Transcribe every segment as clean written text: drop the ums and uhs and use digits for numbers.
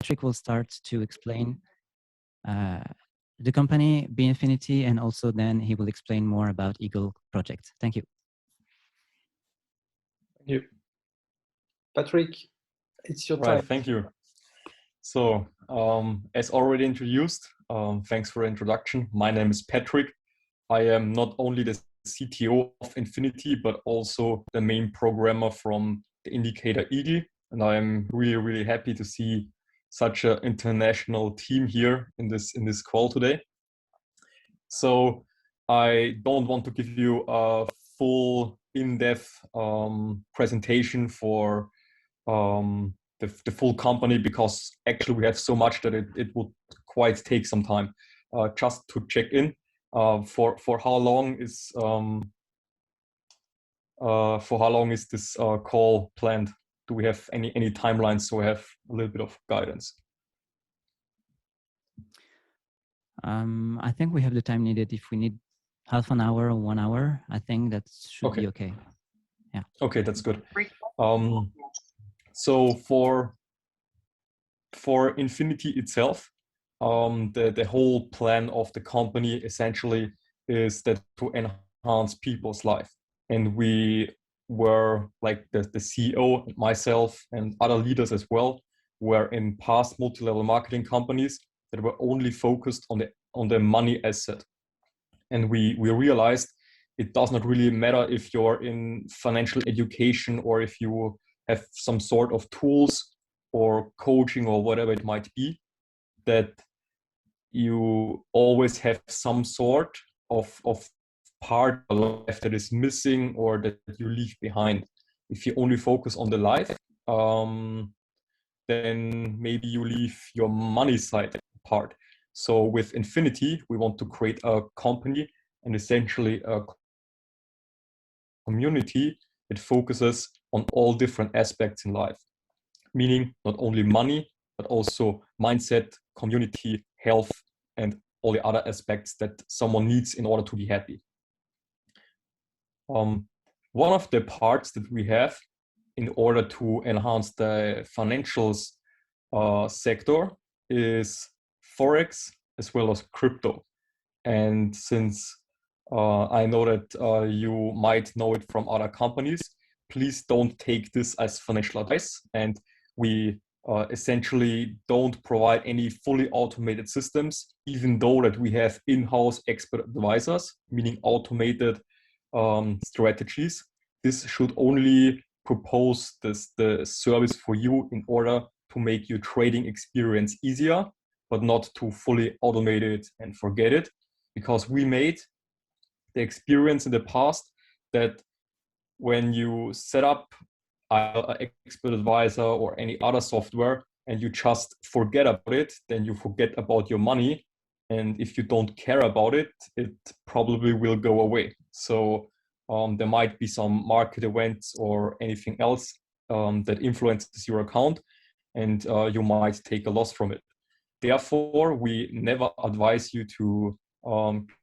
Patrik will start to explain the company, B:infinity, and also then he will explain more about Eagle project. Thank you. Thank you. Patrik, it's your Right, time. thank you. So, as already introduced, thanks for the introduction. My name is Patrik. I am not only the CTO of Infinity, but also the main programmer from the indicator Eagle. And I am really, really happy to see such an international team here in this call today. So I don't want to give you a full in-depth presentation for the full company, because actually we have so much that it would quite take some time. Just to check in, for how long is this call planned? Do we have any timelines so we have a little bit of guidance? I think we have the time needed. If we need half an hour or 1 hour, I think that should be okay. Yeah. Okay, that's good. So for Infinity itself, the whole plan of the company essentially is that to enhance people's life. And we were, like the CEO, myself, and other leaders as well, were in past multi-level marketing companies that were only focused on the money asset. And we realized it does not really matter if you're in financial education or if you have some sort of tools or coaching or whatever it might be, that you always have some sort of part of life that is missing or that you leave behind. If you only focus on the life, then maybe you leave your money side part. So with Infinity, we want to create a company and essentially a community that focuses on all different aspects in life, meaning not only money, but also mindset, community, health, and all the other aspects that someone needs in order to be happy. One of the parts that we have in order to enhance the financials sector is Forex as well as crypto. And since I know that you might know it from other companies, please don't take this as financial advice. And we essentially don't provide any fully automated systems, even though that we have in-house expert advisors, meaning automated strategies. This should only propose the service for you in order to make your trading experience easier, but not to fully automate it and forget it. Because we made the experience in the past that when you set up an expert advisor or any other software and you just forget about it, then you forget about your money. And if you don't care about it, it probably will go away. So there might be some market events or anything else that influences your account, and you might take a loss from it. Therefore, we never advise you to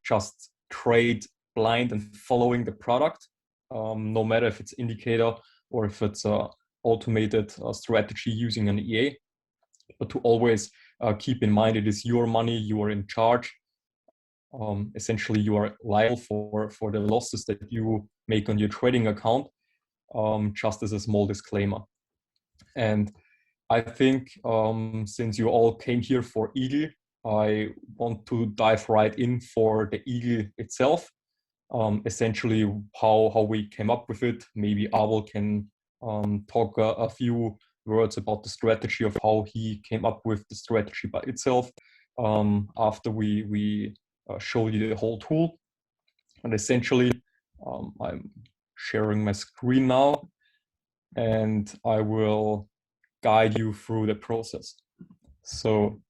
just trade blind and following the product, no matter if it's indicator or if it's an automated strategy using an EA, but to always keep in mind it is your money, you are in charge. Essentially, you are liable for the losses that you make on your trading account, just as a small disclaimer. And I think since you all came here for Eagle, I want to dive right in for the Eagle itself. Essentially, how we came up with it. Maybe Abel can talk a few words about the strategy of how he came up with the strategy by itself after we show you the whole tool. And essentially, I'm sharing my screen now, and I will guide you through the process. So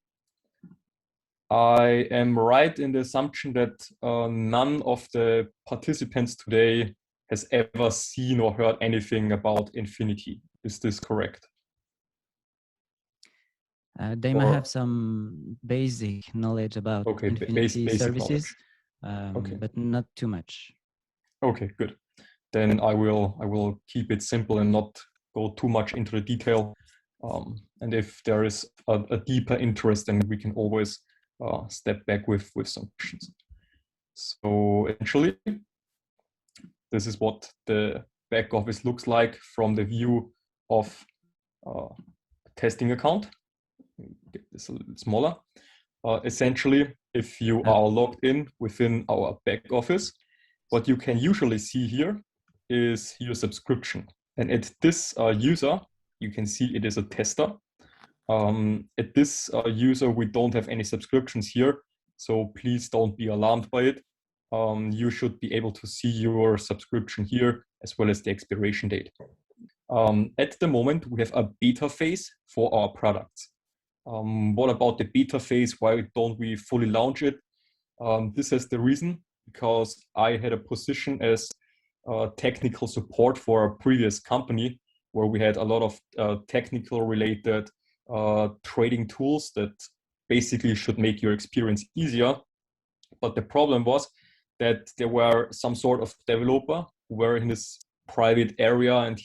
I am right in the assumption that none of the participants today has ever seen or heard anything about Infinity. Is this correct? They might have some basic knowledge about Infinity services, but not too much. Okay, good. Then I will keep it simple and not go too much into the detail. And if there is a deeper interest, then we can always step back with some questions. So essentially, this is what the back office looks like from the view of a testing account. Get this a little smaller. Essentially, if you are logged in within our back office, what you can usually see here is your subscription. And at this user, you can see it is a tester. At this user, we don't have any subscriptions here, so please don't be alarmed by it. You should be able to see your subscription here as well as the expiration date. At the moment, we have a beta phase for our products. What about the beta phase? Why don't we fully launch it? This is the reason, because I had a position as technical support for a previous company where we had a lot of technical related trading tools that basically should make your experience easier. But the problem was that there were some sort of developer who were in this private area, and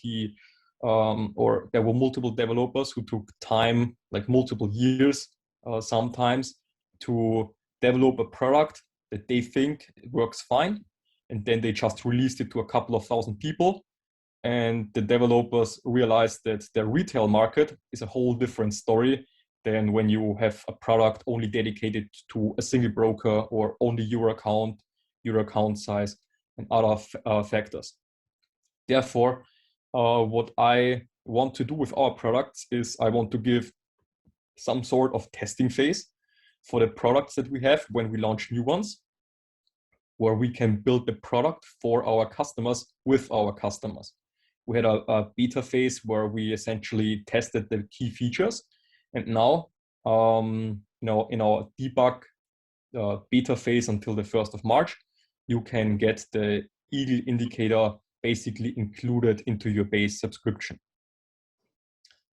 or there were multiple developers who took time, like multiple years sometimes, to develop a product that they think works fine. And then they just released it to a couple of thousand people. And the developers realized that the retail market is a whole different story than when you have a product only dedicated to a single broker or only your account size, and other factors. Therefore, what I want to do with our products is I want to give some sort of testing phase for the products that we have when we launch new ones, where we can build the product for our customers with our customers. We had a beta phase where we essentially tested the key features, and now, in our debug beta phase until the 1st of March, you can get the Eagle indicator basically included into your base subscription.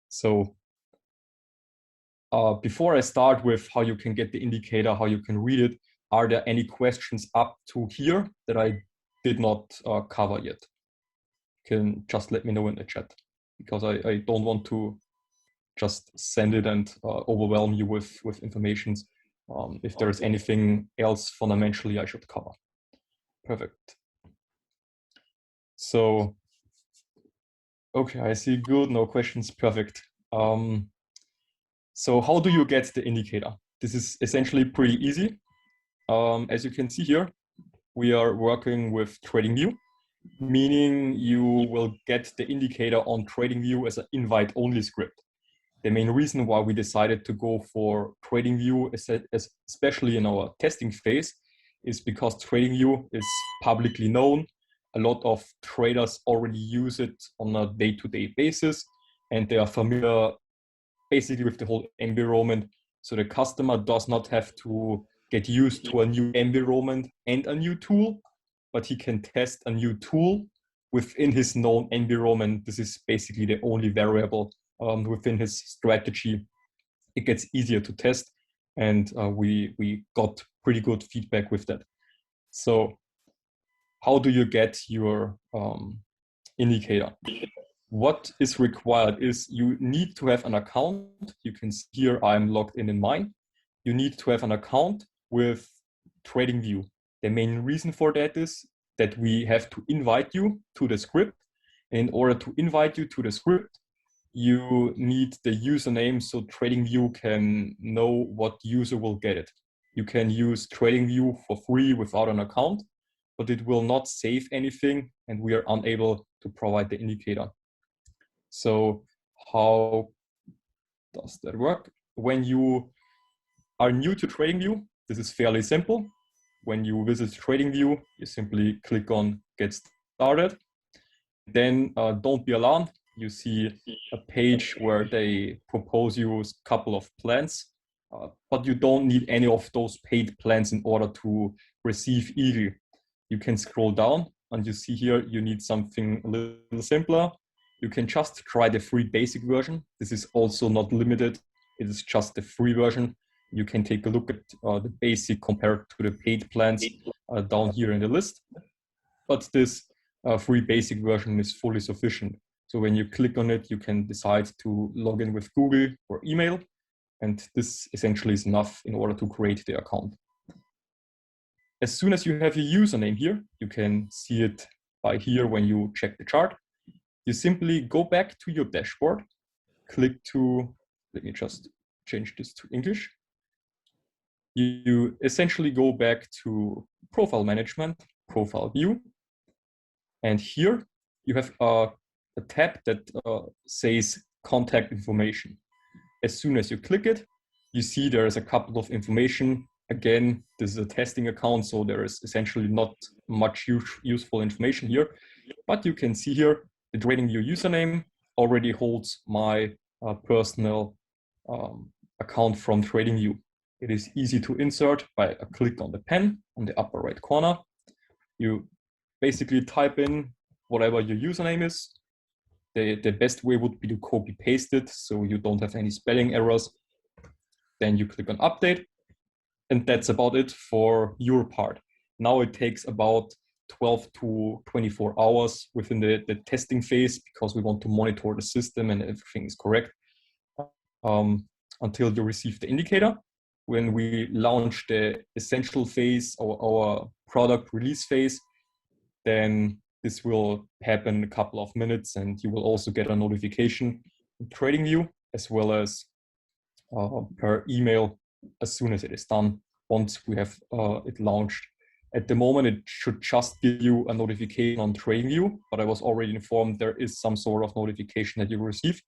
So before I start with how you can get the indicator, how you can read it, are there any questions up to here that I did not cover yet? You can just let me know in the chat, because I don't want to just send it and overwhelm you with information. If there is anything else fundamentally I should cover. Perfect. So, okay, I see good, no questions, perfect. So how do you get the indicator? This is essentially pretty easy. As you can see here, we are working with TradingView, meaning you will get the indicator on TradingView as an invite-only script. The main reason why we decided to go for TradingView, especially in our testing phase, is because TradingView is publicly known. A lot of traders already use it on a day-to-day basis, and they are familiar basically with the whole environment. So the customer does not have to get used to a new environment and a new tool, but he can test a new tool within his known environment. This is basically the only variable within his strategy. It gets easier to test, and we got pretty good feedback with that. So how do you get your indicator? What is required is you need to have an account. You can see here I'm logged in mine. You need to have an account with TradingView. The main reason for that is that we have to invite you to the script. In order to invite you to the script, you need the username so TradingView can know what user will get it. You can use TradingView for free without an account, but it will not save anything, and we are unable to provide the indicator. So how does that work? When you are new to TradingView, this is fairly simple. When you visit TradingView, you simply click on Get Started. Then don't be alarmed. You see a page where they propose you a couple of plans, but you don't need any of those paid plans in order to receive Eagle. You can scroll down and you see here you need something a little simpler. You can just try the free basic version. This is also not limited. It is just the free version. You can take a look at the basic compared to the paid plans down here in the list. But this free basic version is fully sufficient. So when you click on it, you can decide to log in with Google or email. And this essentially is enough in order to create the account. As soon as you have your username here, you can see it by here when you check the chart. You simply go back to your dashboard, click to, let me just change this to English. You essentially go back to Profile Management, Profile View. And here you have a tab that says Contact Information. As soon as you click it, you see there is a couple of information. Again, this is a testing account, so there is essentially not much useful information here. But you can see here, the TradingView username already holds my personal account from TradingView. It is easy to insert by a click on the pen on the upper right corner. You basically type in whatever your username is. The best way would be to copy paste it so you don't have any spelling errors. Then you click on update, and that's about it for your part. Now it takes about 12 to 24 hours within the testing phase, because we want to monitor the system and everything is correct, until you receive the indicator. When we launch the essential phase or our product release phase, then this will happen in a couple of minutes, and you will also get a notification in TradingView as well as per email as soon as it is done, once we have it launched. At the moment, it should just give you a notification on TradingView, but I was already informed there is some sort of notification that you receive.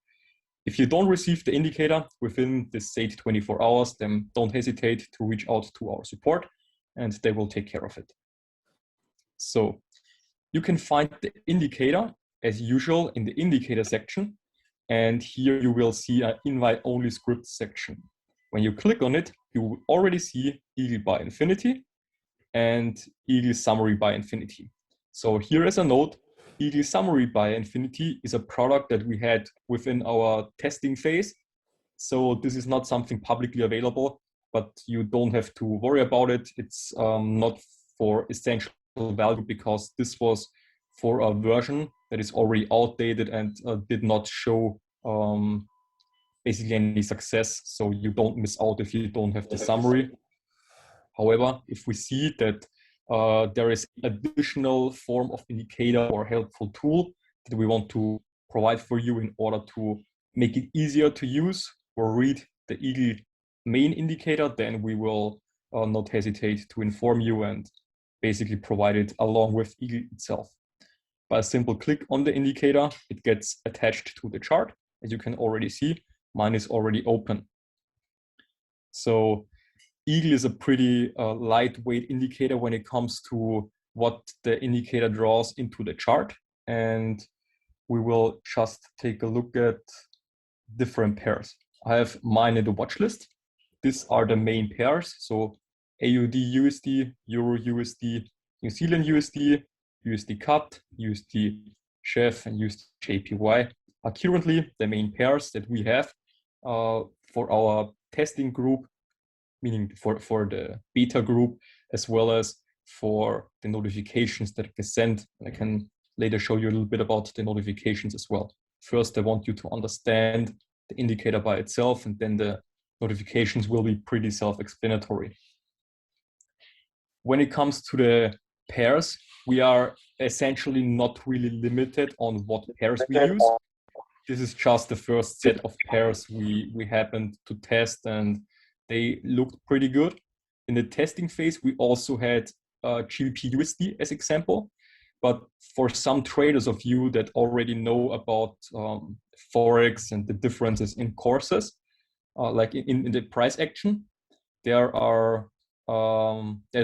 If you don't receive the indicator within the said 24 hours, then don't hesitate to reach out to our support and they will take care of it. So you can find the indicator as usual in the indicator section. And here you will see an invite only script section. When you click on it, you will already see Eagle by Infinity and Eagle Summary by Infinity. So here is a note. Eagle Summary by Infinity is a product that we had within our testing phase. So this is not something publicly available, but you don't have to worry about it. It's not for essential value, because this was for a version that is already outdated and did not show basically any success. So you don't miss out if you don't have the summary. However, if we see that there is additional form of indicator or helpful tool that we want to provide for you in order to make it easier to use or read the Eagle main indicator, then we will not hesitate to inform you and basically provide it along with Eagle itself. By a simple click on the indicator, it gets attached to the chart. As you can already see, mine is already open. So Eagle is a pretty lightweight indicator when it comes to what the indicator draws into the chart. And we will just take a look at different pairs. I have mine in the watch list. These are the main pairs. So AUD USD, Euro USD, New Zealand USD, USD CAD, USD CHF, and USD JPY are currently the main pairs that we have for our testing group, meaning for the beta group, as well as for the notifications that get sent. I can later show you a little bit about the notifications as well. First, I want you to understand the indicator by itself, and then the notifications will be pretty self-explanatory. When it comes to the pairs, we are essentially not really limited on what pairs we use. This is just the first set of pairs we happened to test, and they looked pretty good. In the testing phase, we also had GBP USD as example. But for some traders of you that already know about Forex and the differences in courses, like in the price action, there's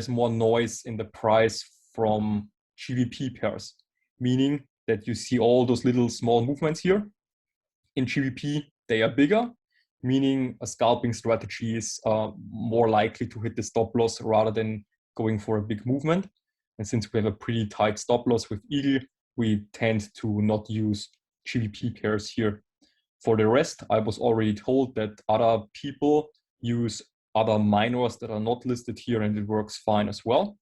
more noise in the price from GBP pairs, meaning that you see all those little small movements here. In GBP, they are bigger, meaning a scalping strategy is more likely to hit the stop loss rather than going for a big movement. And since we have a pretty tight stop loss with Eagle, we tend to not use GBP pairs here. For the rest, I was already told that other people use other minors that are not listed here, and it works fine as well.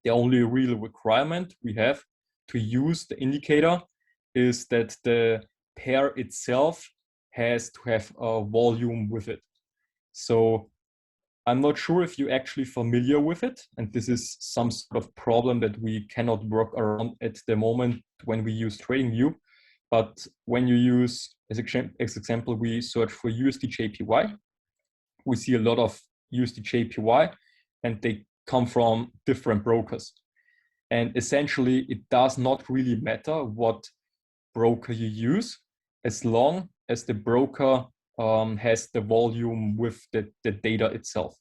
The only real requirement we have to use the indicator is that the pair itself has to have a volume with it. So I'm not sure if you're actually familiar with it, and this is some sort of problem that we cannot work around at the moment when we use TradingView. But when you use, as example, we search for USD/JPY, we see a lot of USD/JPY, and they come from different brokers. And essentially, it does not really matter what broker you use, as long as the broker has the volume with the data itself.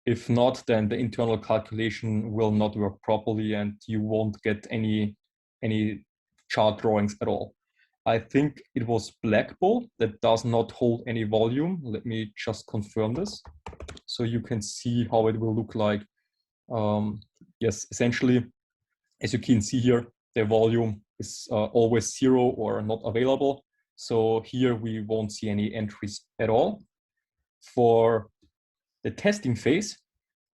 If not, then the internal calculation will not work properly and you won't get any chart drawings at all. I think it was Black Bull that does not hold any volume. Let me just confirm this so you can see how it will look like. Yes, essentially, as you can see here, the volume is always 0 or not available. So here we won't see any entries at all. For the testing phase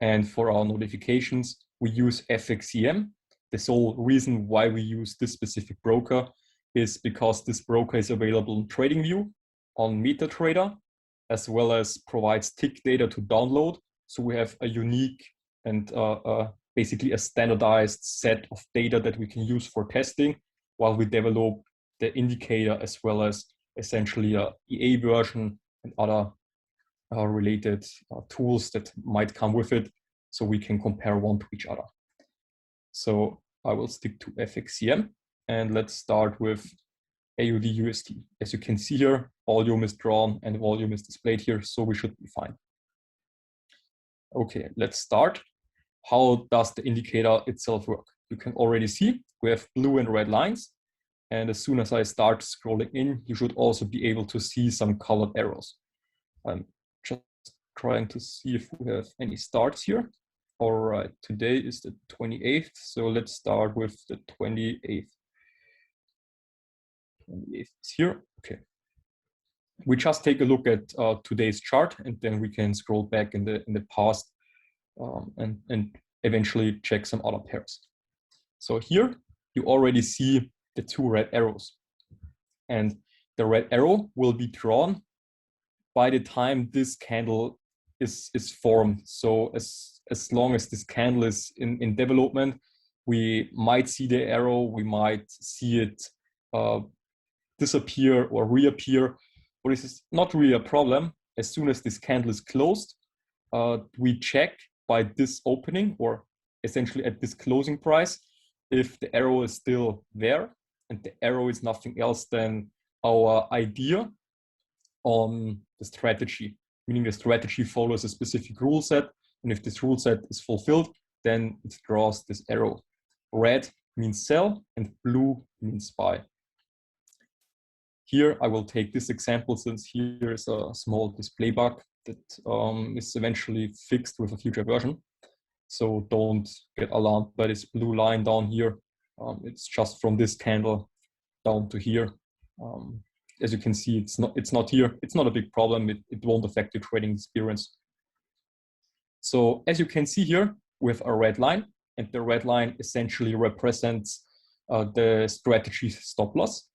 and for our notifications, we use FXCM. The sole reason why we use this specific broker is because this broker is available in TradingView, on MetaTrader, as well as provides tick data to download. So we have a unique and basically a standardized set of data that we can use for testing while we develop the indicator, as well as essentially a EA version and other related tools that might come with it, so we can compare one to each other. So I will stick to FXCM, and let's start with AUD/USD. As you can see here, volume is drawn and volume is displayed here, so we should be fine. Okay, let's start. How does the indicator itself work? You can already see we have blue and red lines. And as soon as I start scrolling in, you should also be able to see some colored arrows. I'm just trying to see if we have any starts here. All right, today is the 28th. So let's start with the 28th. 28th is here, okay. We just take a look at today's chart, and then we can scroll back in the past and eventually check some other pairs. So here you already see the 2 red arrows, and the red arrow will be drawn by the time this candle is formed. So as long as this candle is in development, we might see the arrow, we might see it disappear or reappear, but this is not really a problem. As soon as this candle is closed, we check by this opening, or essentially at this closing price, if the arrow is still there, and the arrow is nothing else than our idea on the strategy, meaning the strategy follows a specific rule set, and if this rule set is fulfilled, then it draws this arrow. Red means sell and blue means buy. Here I will take this example, since here is a small display bug that is eventually fixed with a future version. So don't get alarmed by this blue line down here. It's just from this candle down to here. As you can see, it's not here. It's not a big problem. It won't affect your trading experience. So as you can see here, we have a red line, and the red line essentially represents the strategy's stop loss.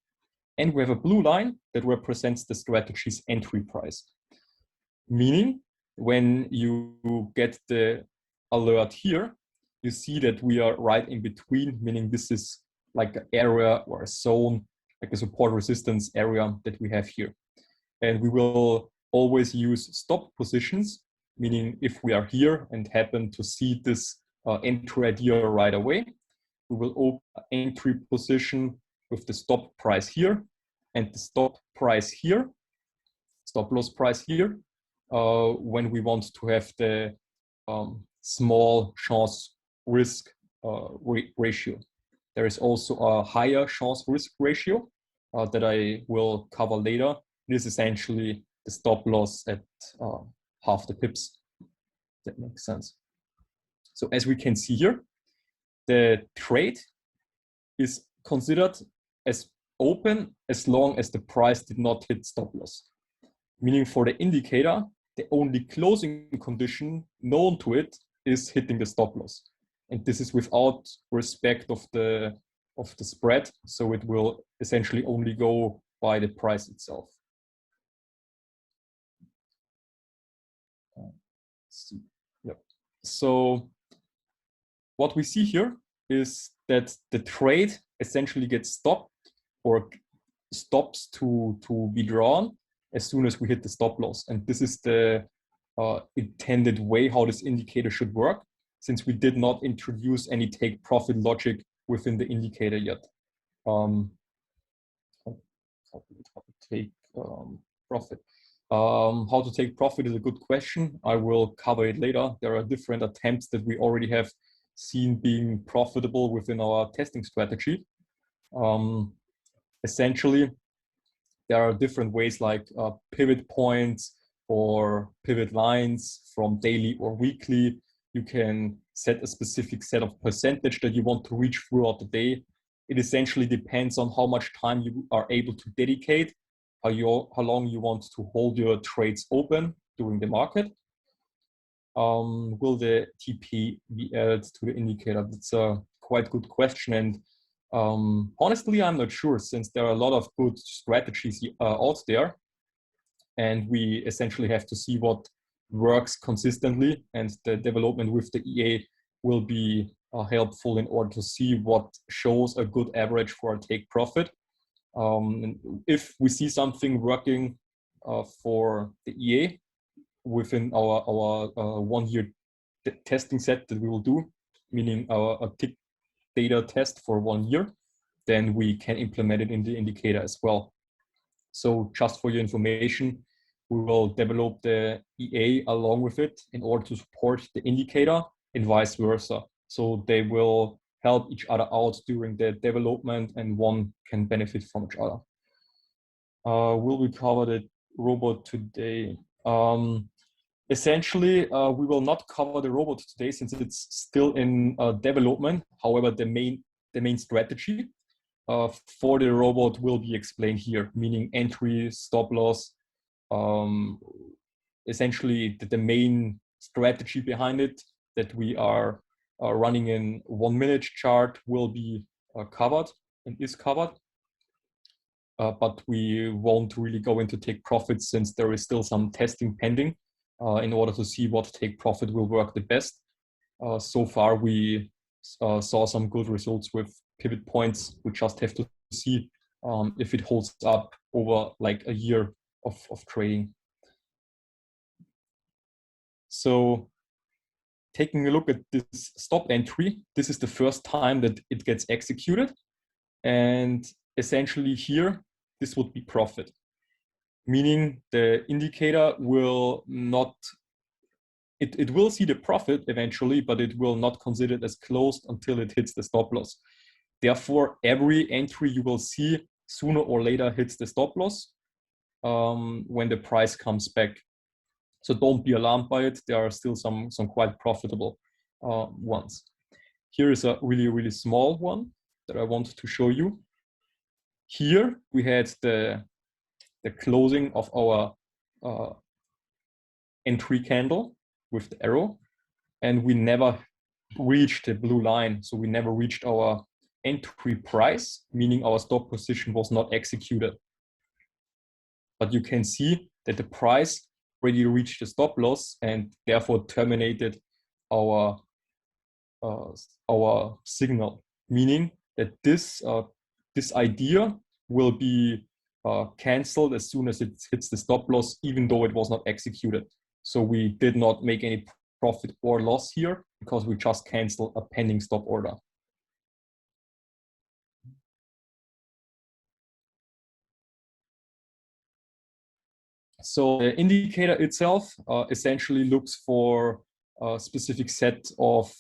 And we have a blue line that represents the strategy's entry price. Meaning, when you get the alert here, you see that we are right in between, meaning this is like an area or a zone, like a support resistance area that we have here. And we will always use stop positions, meaning if we are here and happen to see this entry idea right away, we will open an entry position with the stop price here and the stop price here, stop loss price here, when we want to have the small chance risk ratio. There is also a higher chance risk ratio that I will cover later. This is essentially the stop loss at half the pips. That makes sense. So as we can see here, the trade is considered as open as long as the price did not hit stop loss. Meaning for the indicator, the only closing condition known to it is hitting the stop loss. And this is without respect of the of the spread, so it will essentially only go by the price itself. Yep. So what we see here is that the trade essentially gets stopped or stops to be drawn as soon as we hit the stop loss. And this is the intended way how this indicator should work, since we did not introduce any take profit logic within the indicator yet. How to take profit? How to take profit is a good question. I will cover it later. There are different attempts that we already have seen being profitable within our testing strategy. Essentially, there are different ways like pivot points or pivot lines from daily or weekly. You can set a specific set of percentage that you want to reach throughout the day. It essentially depends on how much time you are able to dedicate, how long you want to hold your trades open during the market. Will the TP be added to the indicator? That's a quite good question. And honestly, I'm not sure, since there are a lot of good strategies out there. And we essentially have to see what works consistently, and the development with the EA will be helpful in order to see what shows a good average for a take profit. If we see something working for the EA within our 1 year testing set that we will do, meaning a tick data test for 1 year, then we can implement it in the indicator as well. So just for your information, we will develop the EA along with it in order to support the indicator and vice versa. So they will help each other out during the development, and one can benefit from each other. Will we cover the robot today? Essentially, we will not cover the robot today since it's still in development. However, the main strategy for the robot will be explained here, meaning entry, stop loss. Essentially, the main strategy behind it that we are running in 1 minute chart will be covered and is covered. But we won't really go into take profits since there is still some testing pending in order to see what take profit will work the best. So far, we saw some good results with pivot points. We just have to see if it holds up over like a year of trading. So taking a look at this stop entry, this is the first time that it gets executed. And essentially here, this would be profit, meaning the indicator will not, it will see the profit eventually, but it will not consider it as closed until it hits the stop loss. Therefore, every entry you will see sooner or later hits the stop loss when the price comes back. So don't be alarmed by it. There are still some quite profitable ones. Here is a really small one that I want to show you. Here we had the closing of our entry candle with the arrow, and we never reached the blue line. So we never reached our entry price, meaning our stop position was not executed. But you can see that the price already reached the stop loss and therefore terminated our signal, meaning that this idea will be cancelled as soon as it hits the stop loss, even though it was not executed. So we did not make any profit or loss here because we just canceled a pending stop order. So the indicator itself essentially looks for a specific set of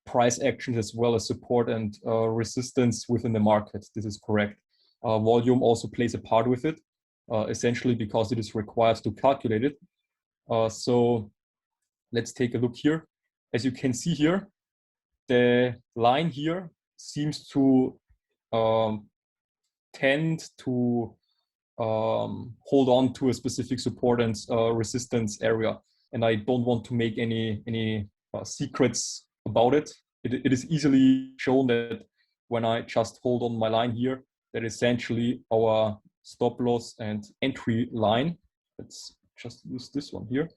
price actions as well as support and resistance within the market. This is correct. Volume also plays a part with it, essentially because it is required to calculate it. So let's take a look here. As you can see here, the line here seems to tend to hold on to a specific support and resistance area. And I don't want to make any secrets about it. It is easily shown that when I just hold on my line here, that essentially our stop loss and entry line. Let's just use this one here.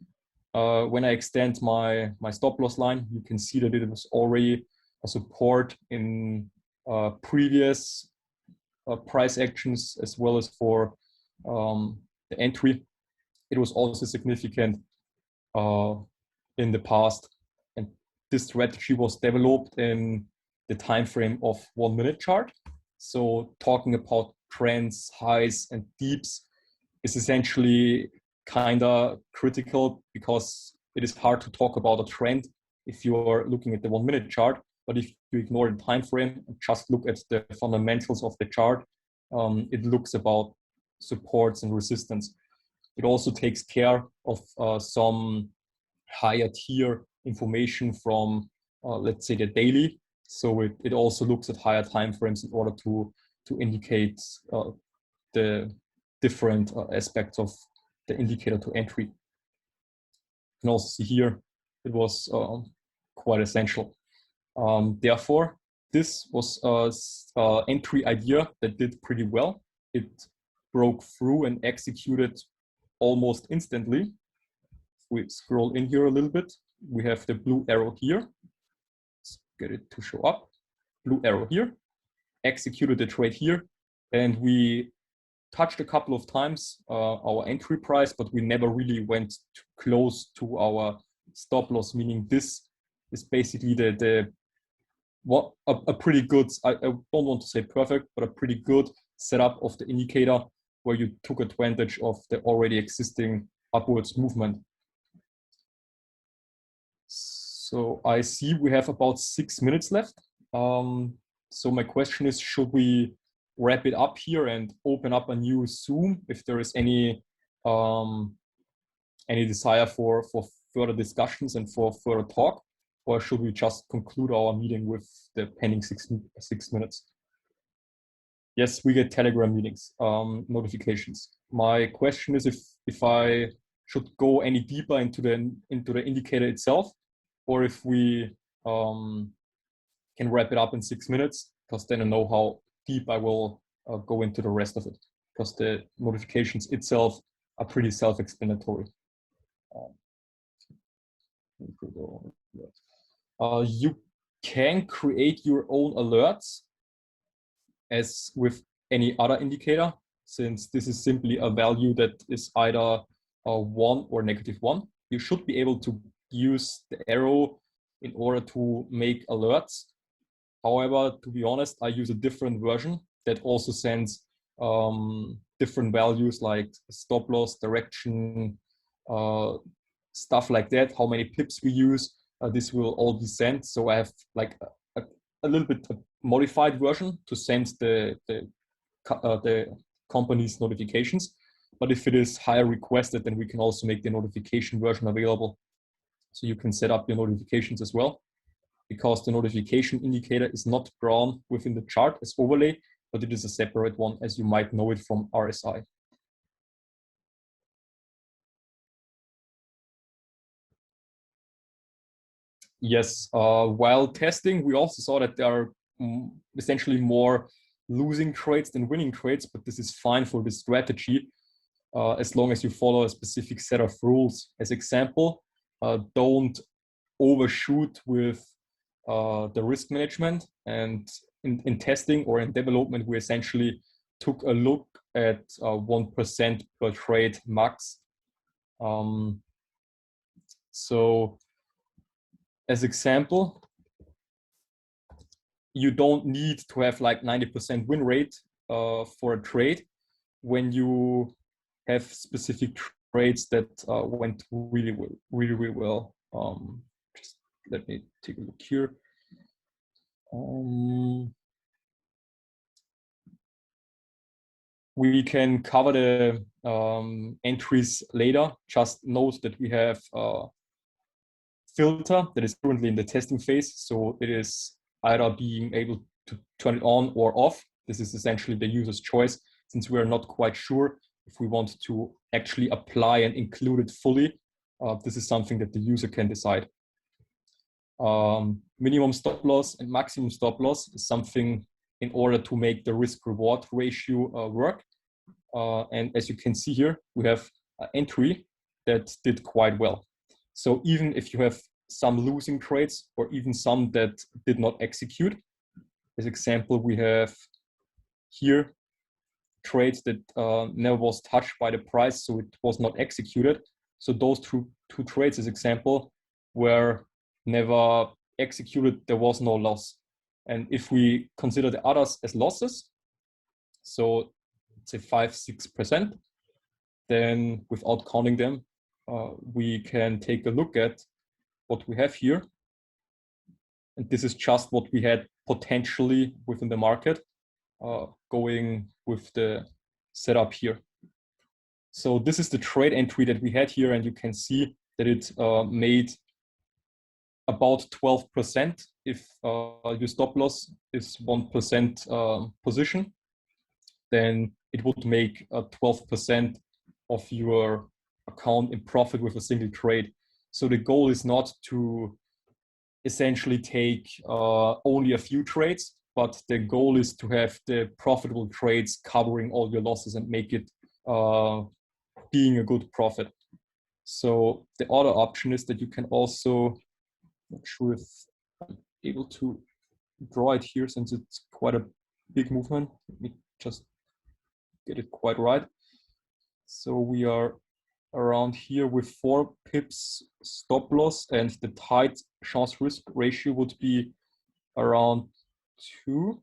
When I extend my stop loss line, you can see that it was already a support in previous price actions, as well as for the entry. It was also significant in the past, and this strategy was developed in the time frame of 1 minute chart. So talking about trends, highs, and deeps is essentially kind of critical, because it is hard to talk about a trend if you are looking at the 1 minute chart. But if you ignore the time frame and just look at the fundamentals of the chart, it looks about supports and resistance. It also takes care of some higher tier information from, let's say, the daily. So it also looks at higher time frames in order to indicate the different aspects of the indicator to entry. You can also see here it was quite essential. Therefore, this was an entry idea that did pretty well. It broke through and executed almost instantly. If we scroll in here a little bit, we have the blue arrow here. Let's get it to show up. Blue arrow here. Executed the trade here, and we touched a couple of times our entry price, but we never really went too close to our stop loss, meaning this is basically a pretty good, I don't want to say perfect, but a pretty good setup of the indicator, where you took advantage of the already existing upwards movement. So I see we have about 6 minutes left. So my question is, should we wrap it up here and open up a new Zoom if there is any desire for further discussions and for further talk, or should we just conclude our meeting with the pending 6 minutes? Yes, we get Telegram meetings notifications. My question is if I should go any deeper into the indicator itself, or if we can wrap it up in 6 minutes, because then I know how deep I will go into the rest of it, because the notifications itself are pretty self-explanatory. You can create your own alerts as with any other indicator, since this is simply a value that is either 1 or -1. You should be able to use the arrow in order to make alerts. However, to be honest, I use a different version that also sends different values like stop loss, direction, stuff like that, how many pips we use. This will all be sent. So I have like a little bit modified version to send the company's notifications. But if it is higher requested, then we can also make the notification version available. So you can set up your notifications as well, because the notification indicator is not drawn within the chart as overlay, but it is a separate one, as you might know it from RSI. Yes, while testing, we also saw that there are essentially more losing trades than winning trades, but this is fine for this strategy as long as you follow a specific set of rules. As example, don't overshoot with the risk management. And in testing or in development, we essentially took a look at 1% per trade max. So as example, you don't need to have like 90% win rate for a trade when you have specific trades that went really well. Just let me take a look here. We can cover the entries later. Just note that we have a filter that is currently in the testing phase. So it is either being able to turn it on or off. This is essentially the user's choice, since we are not quite sure if we want to actually apply and include it fully. This is something that the user can decide. Minimum stop loss and maximum stop loss is something in order to make the risk-reward ratio work. And as you can see here, we have an entry that did quite well. So even if you have some losing trades or even some that did not execute, as example, we have here trades that never was touched by the price, so it was not executed. So those two trades, as example, were never executed. There was no loss. And if we consider the others as losses, so say 5-6%, then without counting them, we can take a look at what we have here. And this is just what we had potentially within the market, going with the setup here. So this is the trade entry that we had here, and you can see that it made about 12% if your stop loss is 1% position, then it would make 12% of your account in profit with a single trade. So the goal is not to essentially take only a few trades, but the goal is to have the profitable trades covering all your losses and make it being a good profit. So the other option is that you can also, not sure if I'm able to draw it here since it's quite a big movement. Let me just get it quite right. So we are around here with 4 pips stop loss, and the tight chance risk ratio would be around 2.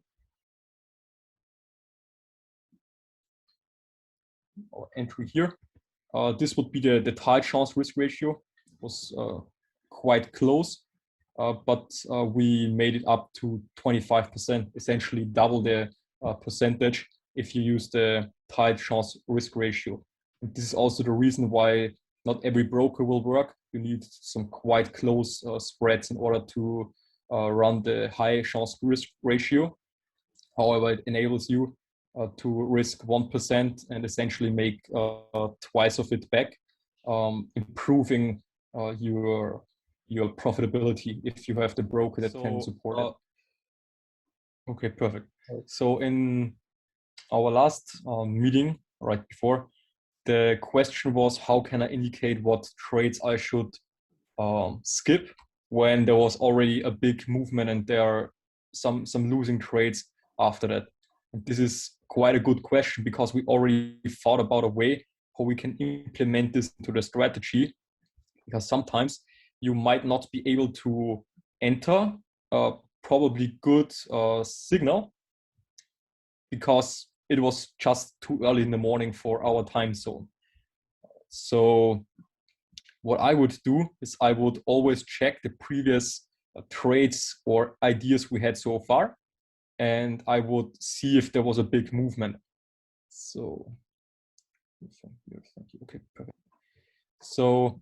Or entry here. This would be the tight chance risk ratio. It was quite close, but we made it up to 25%, essentially double the percentage if you use the tight chance risk ratio. And this is also the reason why not every broker will work. You need some quite close spreads in order to run the high chance risk ratio. However, it enables you to risk 1% and essentially make twice of it back, improving your profitability if you have the broker that can support it. Okay, perfect. So in our last meeting right before, the question was, how can I indicate what trades I should skip when there was already a big movement and there are some losing trades after that? And this is quite a good question because we already thought about a way how we can implement this into the strategy, because sometimes you might not be able to enter a probably good signal because it was just too early in the morning for our time zone. So what I would do is I would always check the previous trades or ideas we had so far, and I would see if there was a big movement. So, thank you. Okay, perfect. So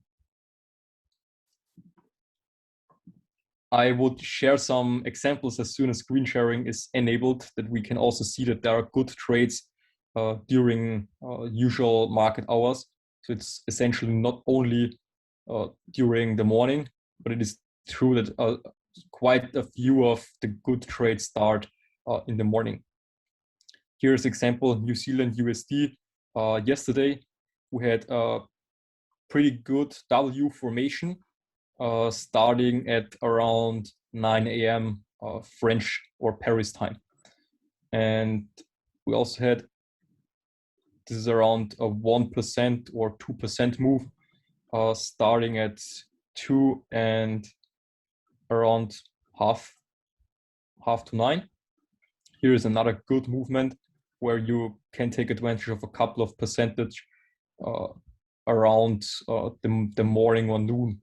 I would share some examples as soon as screen sharing is enabled, that we can also see that there are good trades during usual market hours. So it's essentially not only during the morning, but it is true that quite a few of the good trades start in the morning. Here's example, New Zealand USD. Yesterday, we had a pretty good W formation starting at around 9 a.m. French or Paris time. And we also had, this is around a 1% or 2% move starting at 2 and around half to 9. Here is another good movement where you can take advantage of a couple of percentage around the morning or noon.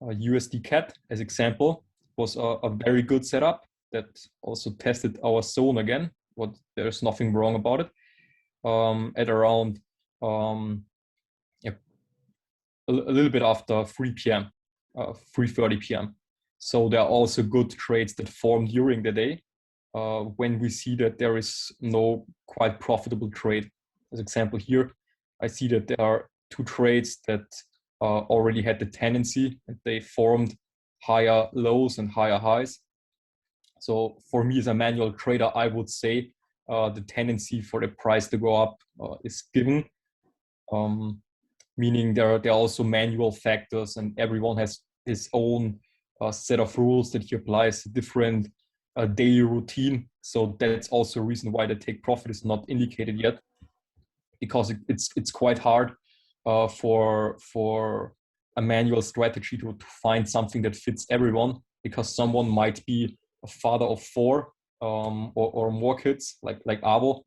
USD CAD, as example, was a very good setup that also tested our zone again. But there's nothing wrong about it. At around a little bit after 3 p.m., 3:30 p.m. So there are also good trades that form during the day when we see that there is no quite profitable trade. As example here, I see that there are 2 trades that already had the tendency and they formed higher lows and higher highs. So for me as a manual trader, I would say the tendency for the price to go up is given, meaning there are also manual factors, and everyone has his own set of rules that he applies, different daily routine. So that's also a reason why the take profit is not indicated yet, because it's quite hard for a manual strategy to find something that fits everyone, because someone might be a father of 4 or more kids, like Abo,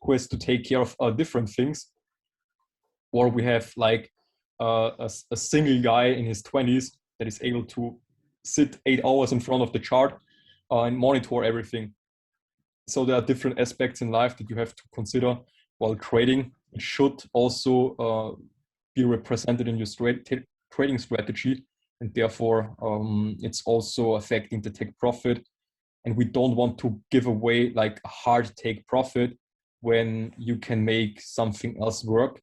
who has to take care of different things. Or we have like a single guy in his 20s that is able to sit 8 hours in front of the chart and monitor everything. So there are different aspects in life that you have to consider while trading. It should also be represented in your trading strategy, and therefore it's also affecting the take profit. And we don't want to give away like a hard take profit when you can make something else work.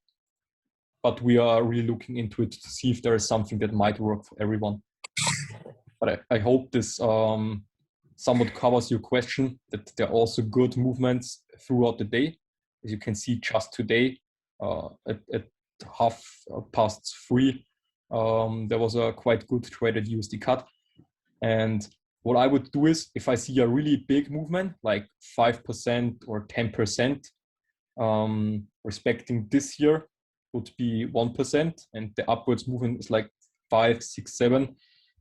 But we are really looking into it to see if there is something that might work for everyone. But I hope this somewhat covers your question, that there are also good movements throughout the day. As you can see, just today at 3:30, there was a quite good traded USD cut. And what I would do is, if I see a really big movement, like 5% or 10%, respecting this here would be 1%, and the upwards movement is like 5, 6, 7,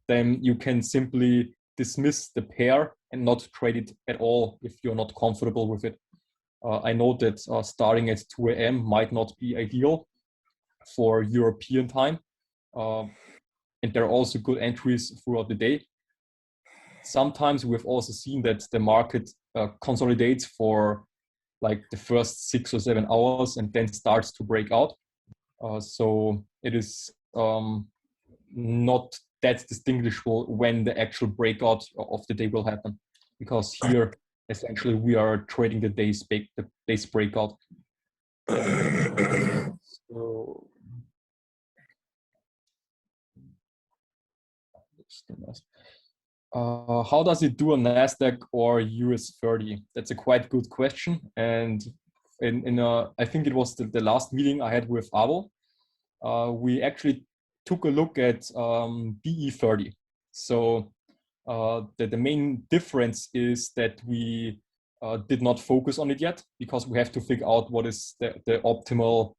then you can simply dismiss the pair and not trade it at all if you're not comfortable with it. I know that starting at 2 a.m. might not be ideal for European time, and there are also good entries throughout the day. Sometimes we've also seen that the market consolidates for like the first 6 or 7 hours and then starts to break out. So it is not that distinguishable when the actual breakout of the day will happen, because here essentially we are trading the day's breakout. So how does it do on NASDAQ or US 30? That's a quite good question. And I think it was the last meeting I had with Abo, we actually took a look at DE30. So the main difference is that we did not focus on it yet, because we have to figure out what is the optimal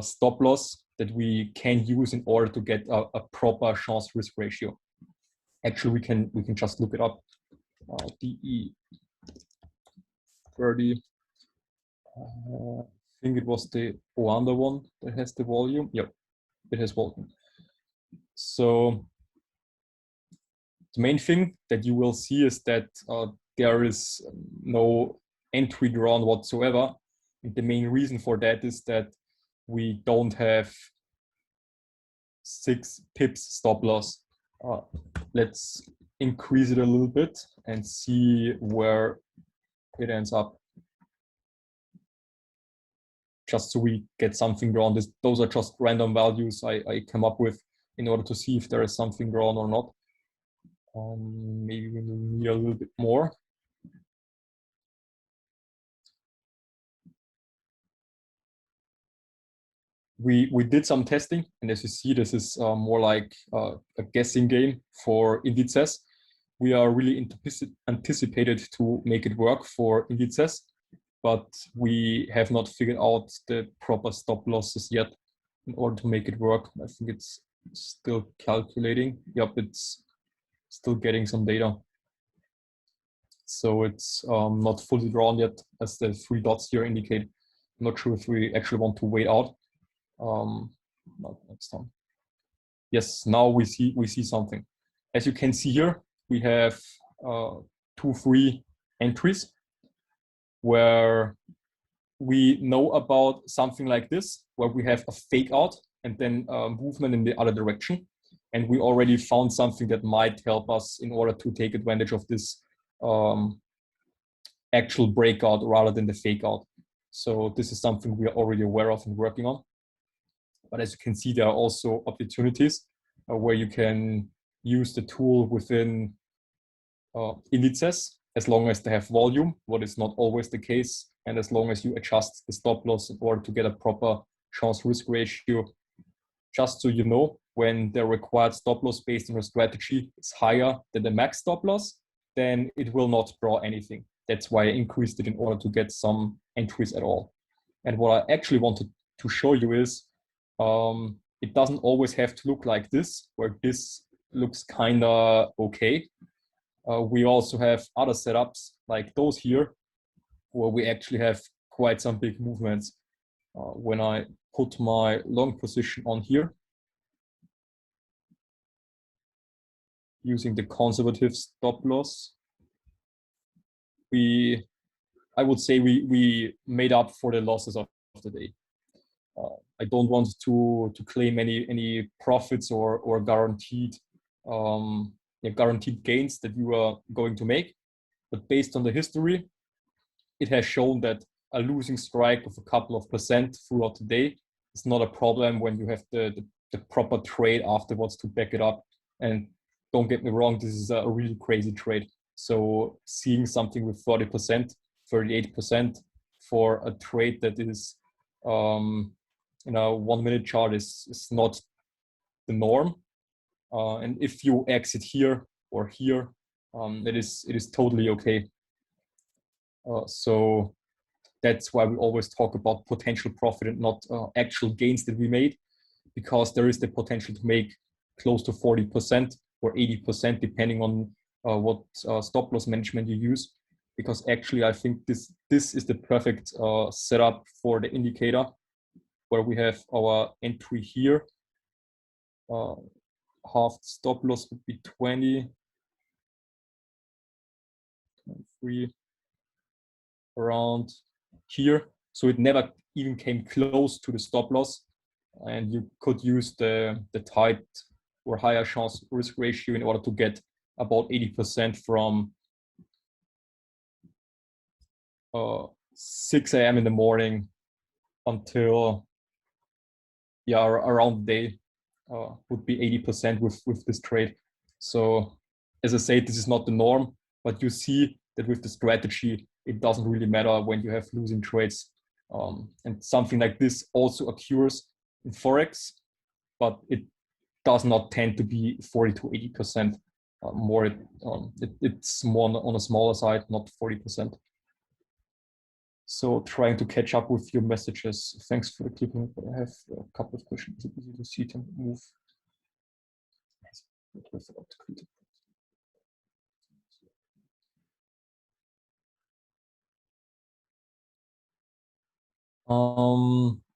stop loss that we can use in order to get a proper chance risk ratio. Actually, we can just look it up. DE30. I think it was the Oanda one that has the volume. Yep, it has volume. So the main thing that you will see is that there is no entry drawn whatsoever. And the main reason for that is that we don't have 6 pips stop loss. Let's increase it a little bit and see where it ends up, just so we get something drawn. Those are just random values I come up with in order to see if there is something drawn or not. Maybe we need a little bit more. We did some testing, and as you see, this is more like a guessing game for indices. We are really anticipated to make it work for indices, but we have not figured out the proper stop losses yet in order to make it work. I think it's still calculating. Yep, it's still getting some data. So it's not fully drawn yet, as the 3 dots here indicate. I'm not sure if we actually want to wait out. Not next time. Yes, now we see something. As you can see here, we have 2 free entries where we know about something like this, where we have a fake out and then movement in the other direction. And we already found something that might help us in order to take advantage of this actual breakout rather than the fake out. So this is something we are already aware of and working on. But as you can see, there are also opportunities where you can use the tool within indices, as long as they have volume, what is not always the case, and as long as you adjust the stop loss in order to get a proper chance risk ratio. Just so you know, when the required stop loss based on your strategy is higher than the max stop loss, then it will not draw anything. That's why I increased it in order to get some entries at all. And what I actually wanted to show you is it doesn't always have to look like this, where this looks kind of okay. We also have other setups like those here, where we actually have quite some big movements. When I put my long position on here, using the conservative stop loss, I would say we made up for the losses of the day. I don't want to claim any profits or guaranteed guaranteed gains that you are going to make, but based on the history, it has shown that a losing strike of a couple of % throughout the day is not a problem when you have the proper trade afterwards to back it up. And don't get me wrong, this is a really crazy trade. So seeing something with 40%, 38% for a trade that is in a 1 minute chart is not the norm. And if you exit here or here, it is totally okay. So that's why we always talk about potential profit and not actual gains that we made, because there is the potential to make close to 40% or 80% depending on what stop loss management you use. Because actually, I think this is the perfect setup for the indicator, where we have our entry here. Half stop loss would be 20, 23, around here. So it never even came close to the stop loss, and you could use the tight or higher chance risk ratio in order to get about 80% from 6 a.m. in the morning until around the day. Would be 80% with this trade. So as I say, this is not the norm, but you see that with the strategy, it doesn't really matter when you have losing trades. And something like this also occurs in Forex, but it does not tend to be 40 to 80%. It's more on a smaller side, not 40%. So trying to catch up with your messages. Thanks for the clipping. I have a couple of questions. It's easy to see to move.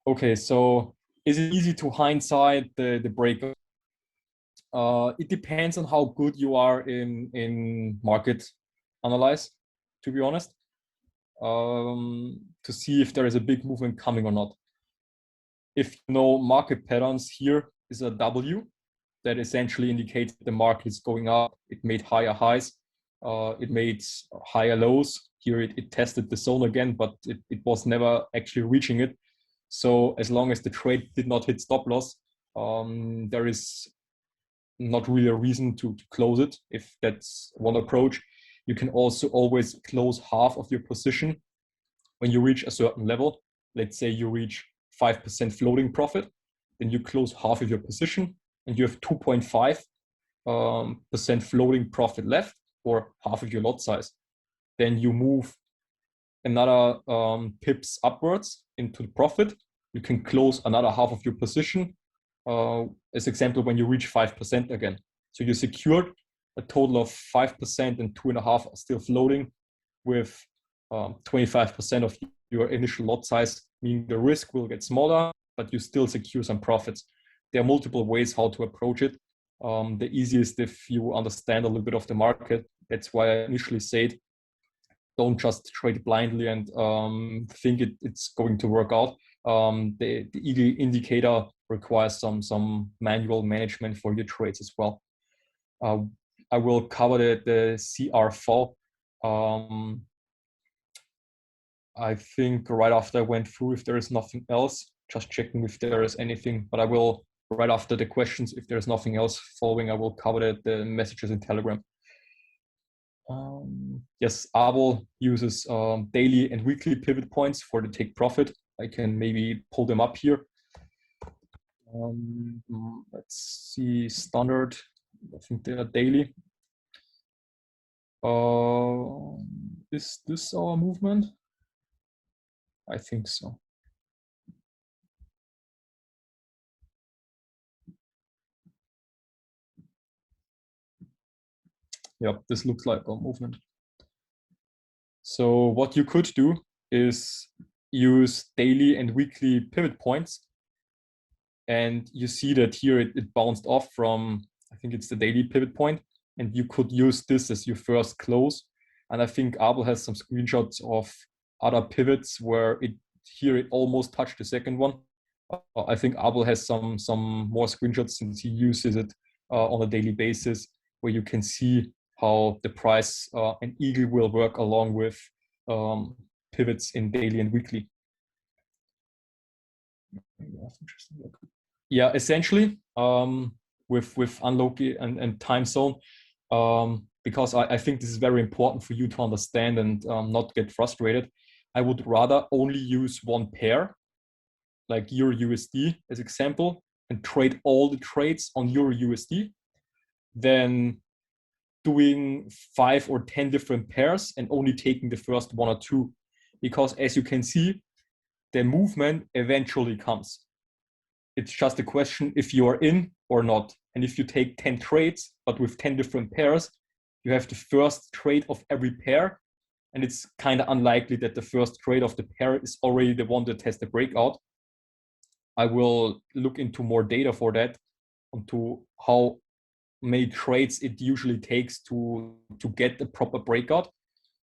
Okay, so is it easy to hindsight the breakup? It depends on how good you are in market analyze, to be honest. To see if there is a big movement coming or not. If you know market patterns, here is a W that essentially indicates that the market is going up. It made higher highs, it made higher lows. Here it tested the zone again, but it was never actually reaching it. So as long as the trade did not hit stop loss, there is not really a reason to close it. If that's one approach, you can also always close half of your position when you reach a certain level. Let's say you reach 5% floating profit, then you close half of your position and you have 2.5% floating profit left, or half of your lot size. Then you move another pips upwards into the profit. You can close another half of your position. As example, when you reach 5% again. So you secured a total of 5% and 2.5 are still floating, with 25% of your initial lot size, meaning the risk will get smaller, but you still secure some profits. There are multiple ways how to approach it. The easiest if you understand a little bit of the market. That's why I initially said, don't just trade blindly and think it's going to work out. The EAGLE indicator requires some manual management for your trades as well. I will cover the CR4. I think right after I went through, if there is nothing else, just checking if there is anything, but I will, right after the questions, if there's nothing else following, I will cover the messages in Telegram. Yes, Abel uses daily and weekly pivot points for the take profit. I can maybe pull them up here. Let's see, standard. I think they are daily. Is this our movement? I think so. Yep, this looks like our movement. So what you could do is use daily and weekly pivot points. And you see that here it bounced off from, I think it's the daily pivot point, and you could use this as your first close. And I think Abel has some screenshots of other pivots where it almost touched the second one. I think Abel has some more screenshots since he uses it on a daily basis, where you can see how the price and eagle will work along with pivots in daily and weekly. Yeah, essentially with unloki and time zone, because I think this is very important for you to understand and not get frustrated. I would rather only use one pair, like Euro USD as example, and trade all the trades on Euro USD, than doing 5 or 10 different pairs and only taking the first 1 or 2, because as you can see, the movement eventually comes. It's just a question if you are in or not. And if you take 10 trades, but with 10 different pairs, you have the first trade of every pair. And it's kind of unlikely that the first trade of the pair is already the one that has the breakout. I will look into more data for that, onto how many trades it usually takes to get the proper breakout.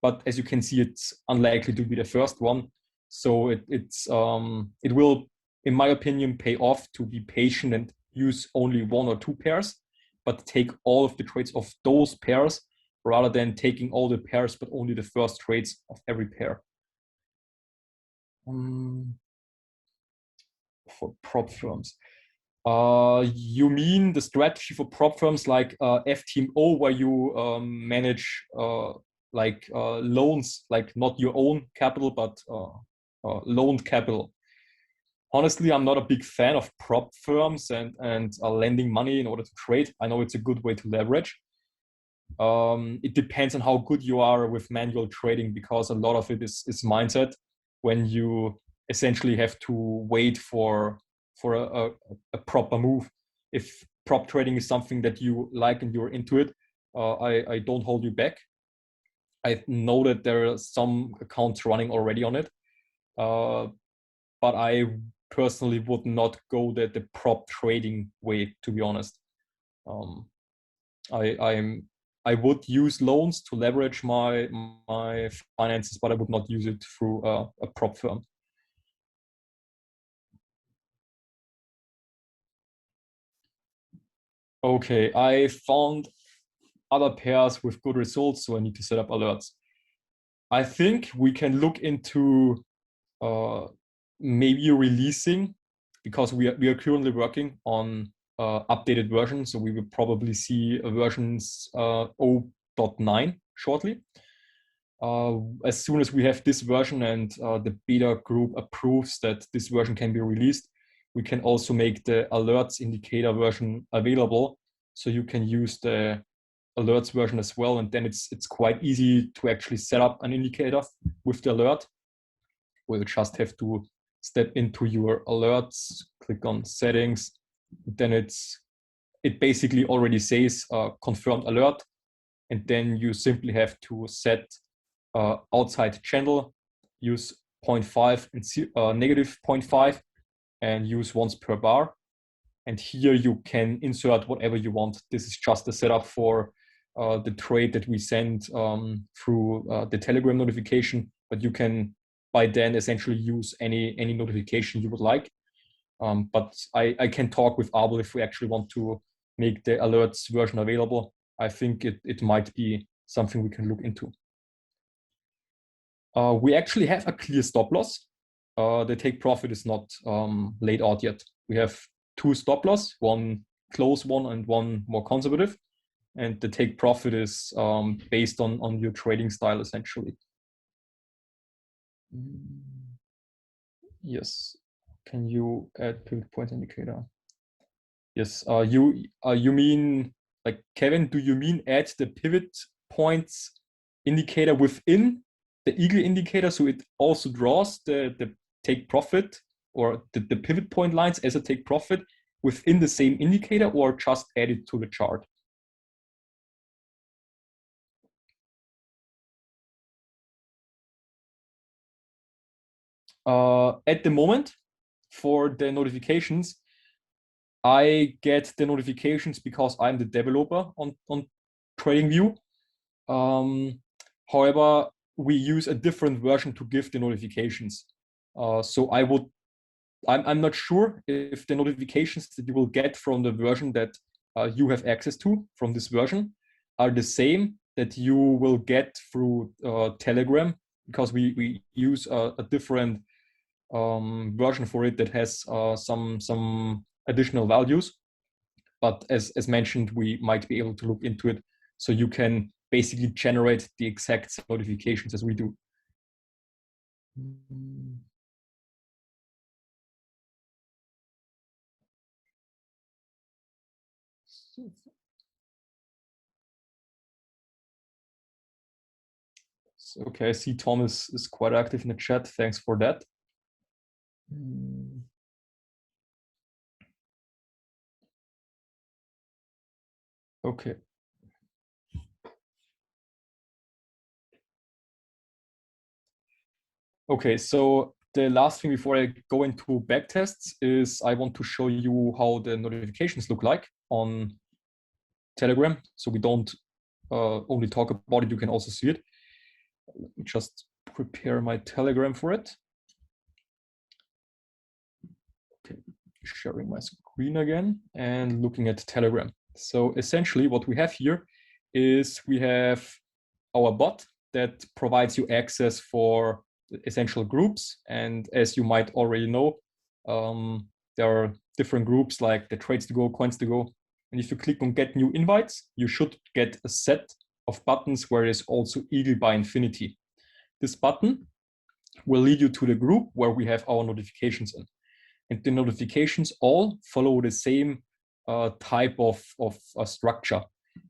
But as you can see, it's unlikely to be the first one. So it will, in my opinion, pay off to be patient and use only 1 or 2 pairs, but take all of the trades of those pairs rather than taking all the pairs, but only the first trades of every pair. For prop firms. You mean the strategy for prop firms like FTMO, where you manage loans, like not your own capital, but loaned capital? Honestly, I'm not a big fan of prop firms and lending money in order to trade. I know it's a good way to leverage. It depends on how good you are with manual trading, because a lot of it is mindset, when you essentially have to wait for a proper move. If prop trading is something that you like and you're into it, I don't hold you back. I know that there are some accounts running already on it, but I personally would not go the prop trading way, to be honest. I would use loans to leverage my finances, but I would not use it through a prop firm. Okay, I found other pairs with good results, so I need to set up alerts. I think we can look into maybe releasing, because we are currently working on updated versions, so we will probably see versions 0.9 shortly. As soon as we have this version and the beta group approves that this version can be released, we can also make the alerts indicator version available, so you can use the alerts version as well, and then it's quite easy to actually set up an indicator with the alert. We'll just have to step into your alerts, click on settings, then it basically already says confirmed alert, and then you simply have to set outside channel, use 0.5 and negative 0.5, and use once per bar. And here you can insert whatever you want. This is just a setup for the trade that we send through the Telegram notification, but you can by then essentially use any notification you would like. But I can talk with Abel if we actually want to make the alerts version available. I think it might be something we can look into. We actually have a clear stop loss. The take profit is not laid out yet. We have 2 stop loss, one close one and one more conservative. and the take profit is based on your trading style essentially. Yes, can you add pivot point indicator? Yes, you mean, like, Kevin, do you mean add the pivot points indicator within the eagle indicator so it also draws the take profit or the pivot point lines as a take profit within the same indicator, or just add it to the chart? At the moment, for the notifications, I get the notifications because I'm the developer on TradingView. However, we use a different version to give the notifications. So I'm not sure if the notifications that you will get from the version that you have access to from this version are the same that you will get through Telegram, because we use a different version for it that has some additional values. But as mentioned, we might be able to look into it so you can basically generate the exact notifications as we do. Okay, I see Thomas is quite active in the chat. Thanks for that. Okay. Okay, so the last thing before I go into backtests is I want to show you how the notifications look like on Telegram. So we don't only talk about it, you can also see it. Let me just prepare my Telegram for it. Okay, sharing my screen again and looking at Telegram. So essentially what we have here is we have our bot that provides you access for essential groups. And as you might already know, there are different groups like the trades to go, coins to go. And if you click on get new invites, you should get a set of buttons where there's also Eagle by Infinity. This button will lead you to the group where we have our notifications in. And the notifications all follow the same type of structure.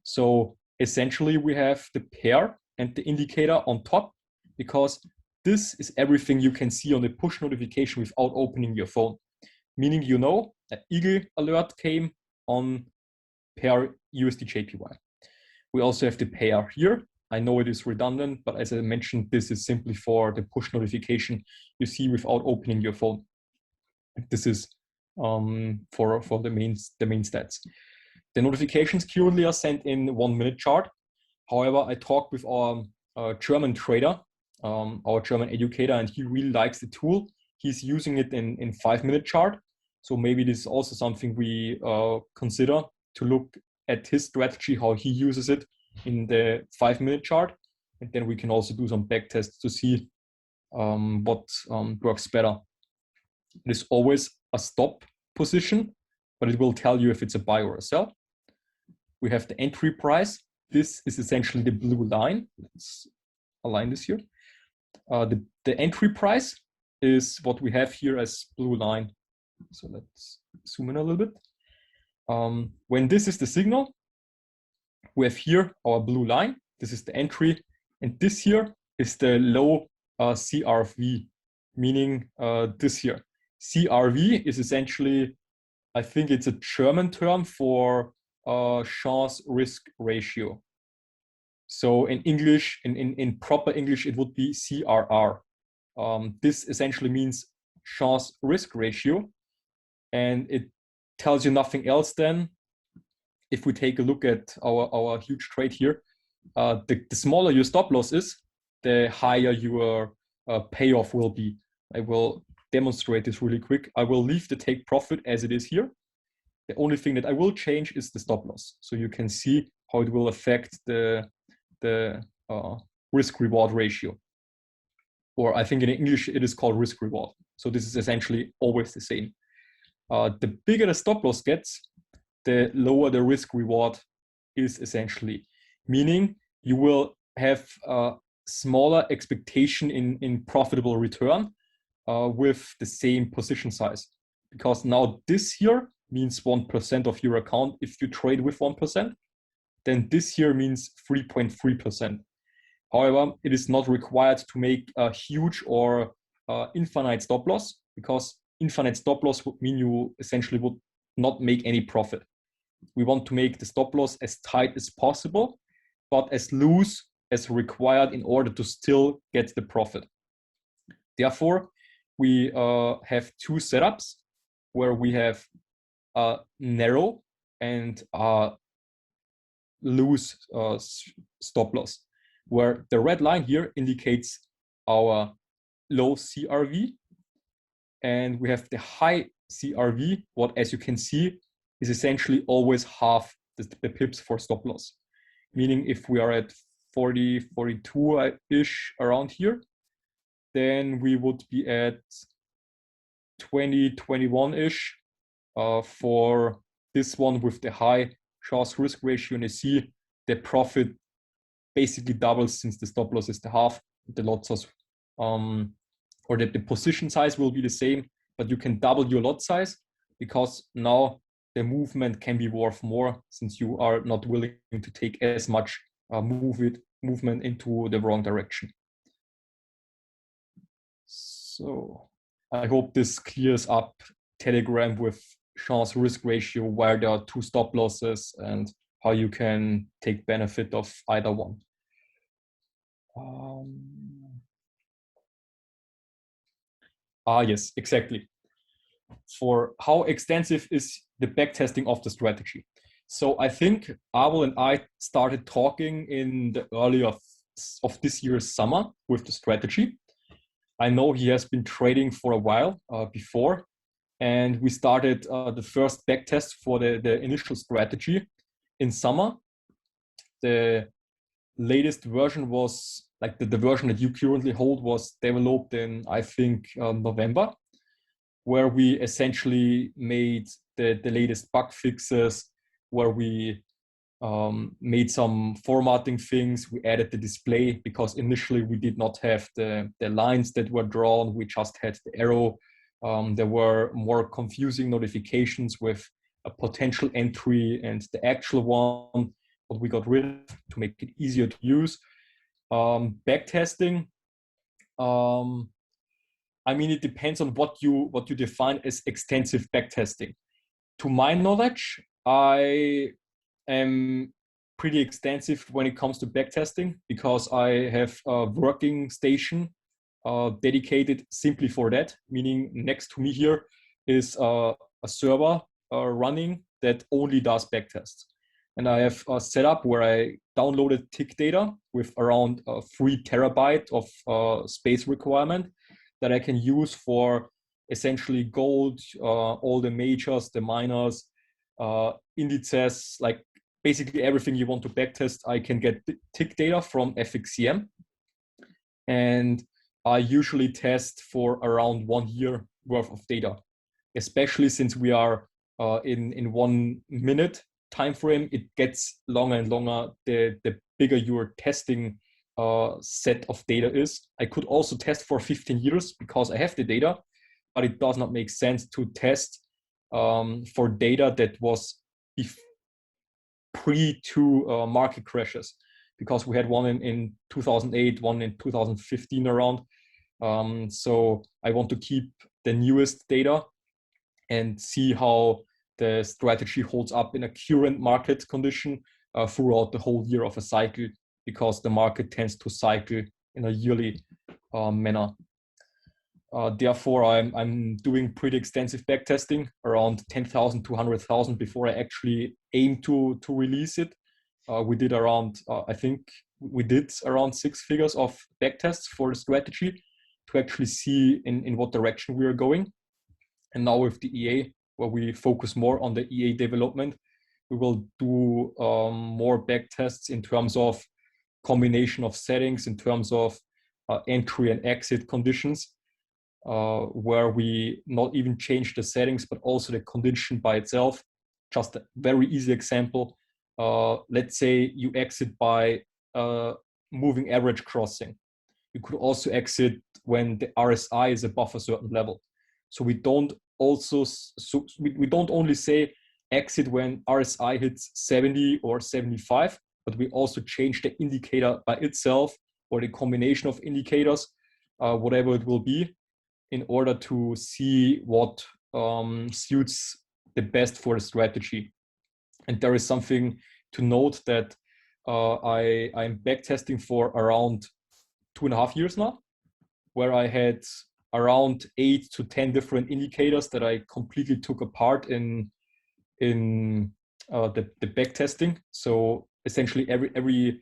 So essentially we have the pair and the indicator on top, because this is everything you can see on the push notification without opening your phone. Meaning, you know, an Eagle alert came on pair USD JPY. We also have the pair here. I know it is redundant, but as I mentioned, this is simply for the push notification you see without opening your phone. This is for the main stats. The notifications currently are sent in 1 minute chart. However, I talked with our German trader, our German educator, and he really likes the tool. He's using it in 5 minute chart. So maybe this is also something we consider to look at his strategy, how he uses it in the 5 minute chart. And then we can also do some back tests to see what works better. There's always a stop position, but it will tell you if it's a buy or a sell. We have the entry price. This is essentially the blue line. Let's align this here. The entry price is what we have here as blue line. So let's zoom in a little bit. When this is the signal, we have here our blue line. This is the entry. And this here is the low CRV, meaning this here. CRV is essentially, I think it's a German term for chance risk ratio. So in English, in proper English, it would be CRR. This essentially means chance risk ratio. And it tells you nothing else than, if we take a look at our huge trade here, the smaller your stop loss is, the higher your payoff will be. I will demonstrate this really quick. I will leave the take profit as it is here. The only thing that I will change is the stop loss. So you can see how it will affect the risk reward ratio. Or I think in English it is called risk reward. So this is essentially always the same. The bigger the stop loss gets, the lower the risk reward is essentially, meaning you will have a smaller expectation in profitable return with the same position size. Because now this here means 1% of your account if you trade with 1%, then this here means 3.3%. However, it is not required to make a huge or infinite stop loss, because infinite stop loss would mean you essentially would not make any profit. We want to make the stop loss as tight as possible, but as loose as required in order to still get the profit. Therefore, we have two setups where we have a narrow and a loose stop loss, where the red line here indicates our low CRV, and we have the high CRV, what, as you can see, is essentially always half the pips for stop loss. Meaning if we are at 40, 42-ish around here, then we would be at 20, 21-ish for this one with the high chance risk ratio. And you see the profit basically doubles since the stop loss is the half. The lot size, or the position size will be the same, but you can double your lot size because now the movement can be worth more since you are not willing to take as much movement into the wrong direction. So I hope this clears up Telegram with chance risk ratio, where there are two stop losses and how you can take benefit of either one. Yes, exactly. For how extensive is the backtesting of the strategy? So I think Abel and I started talking in the early of this year's summer with the strategy. I know he has been trading for a while before, and we started the first backtest for the initial strategy in summer. The latest version was, like the version that you currently hold, was developed in, I think, November, where we essentially made the latest bug fixes, where we made some formatting things. We added the display because initially we did not have the lines that were drawn. We just had the arrow. There were more confusing notifications with a potential entry and the actual one, but we got rid of to make it easier to use. Backtesting, I mean, it depends on what you define as extensive backtesting. To my knowledge, I am pretty extensive when it comes to backtesting because I have a working station dedicated simply for that, meaning next to me here is a server running that only does backtests. And I have a setup where I downloaded tick data with around 3 terabyte of space requirement that I can use for essentially gold, all the majors, the minors, indices, like basically everything you want to backtest. I can get tick data from FXCM, and I usually test for around 1 year worth of data, especially since we are in 1 minute time frame. It gets longer and longer the bigger your testing set of data is. I could also test for 15 years because I have the data, but it does not make sense to test for data that was pre-2 market crashes, because we had one in 2008, one in 2015 around. So I want to keep the newest data and see how the strategy holds up in a current market condition throughout the whole year of a cycle, because the market tends to cycle in a yearly manner. Therefore, I'm doing pretty extensive backtesting, around 10,000 to 100,000 before I actually aim to release it. We did around, I think we did around 6 figures of backtests for the strategy to actually see in what direction we are going. And now with the EA, where we focus more on the EA development, we will do more backtests in terms of combination of settings, in terms of entry and exit conditions, where we not even change the settings, but also the condition by itself. Just a very easy example. let's say you exit by moving average crossing. You could also exit when the RSI is above a certain level. So we don't only say exit when RSI hits 70 or 75, but we also change the indicator by itself or the combination of indicators, whatever it will be, in order to see what suits the best for the strategy. And there is something to note that I'm backtesting for around 2.5 years now, where I had around 8 to 10 different indicators that I completely took apart in the backtesting. So essentially every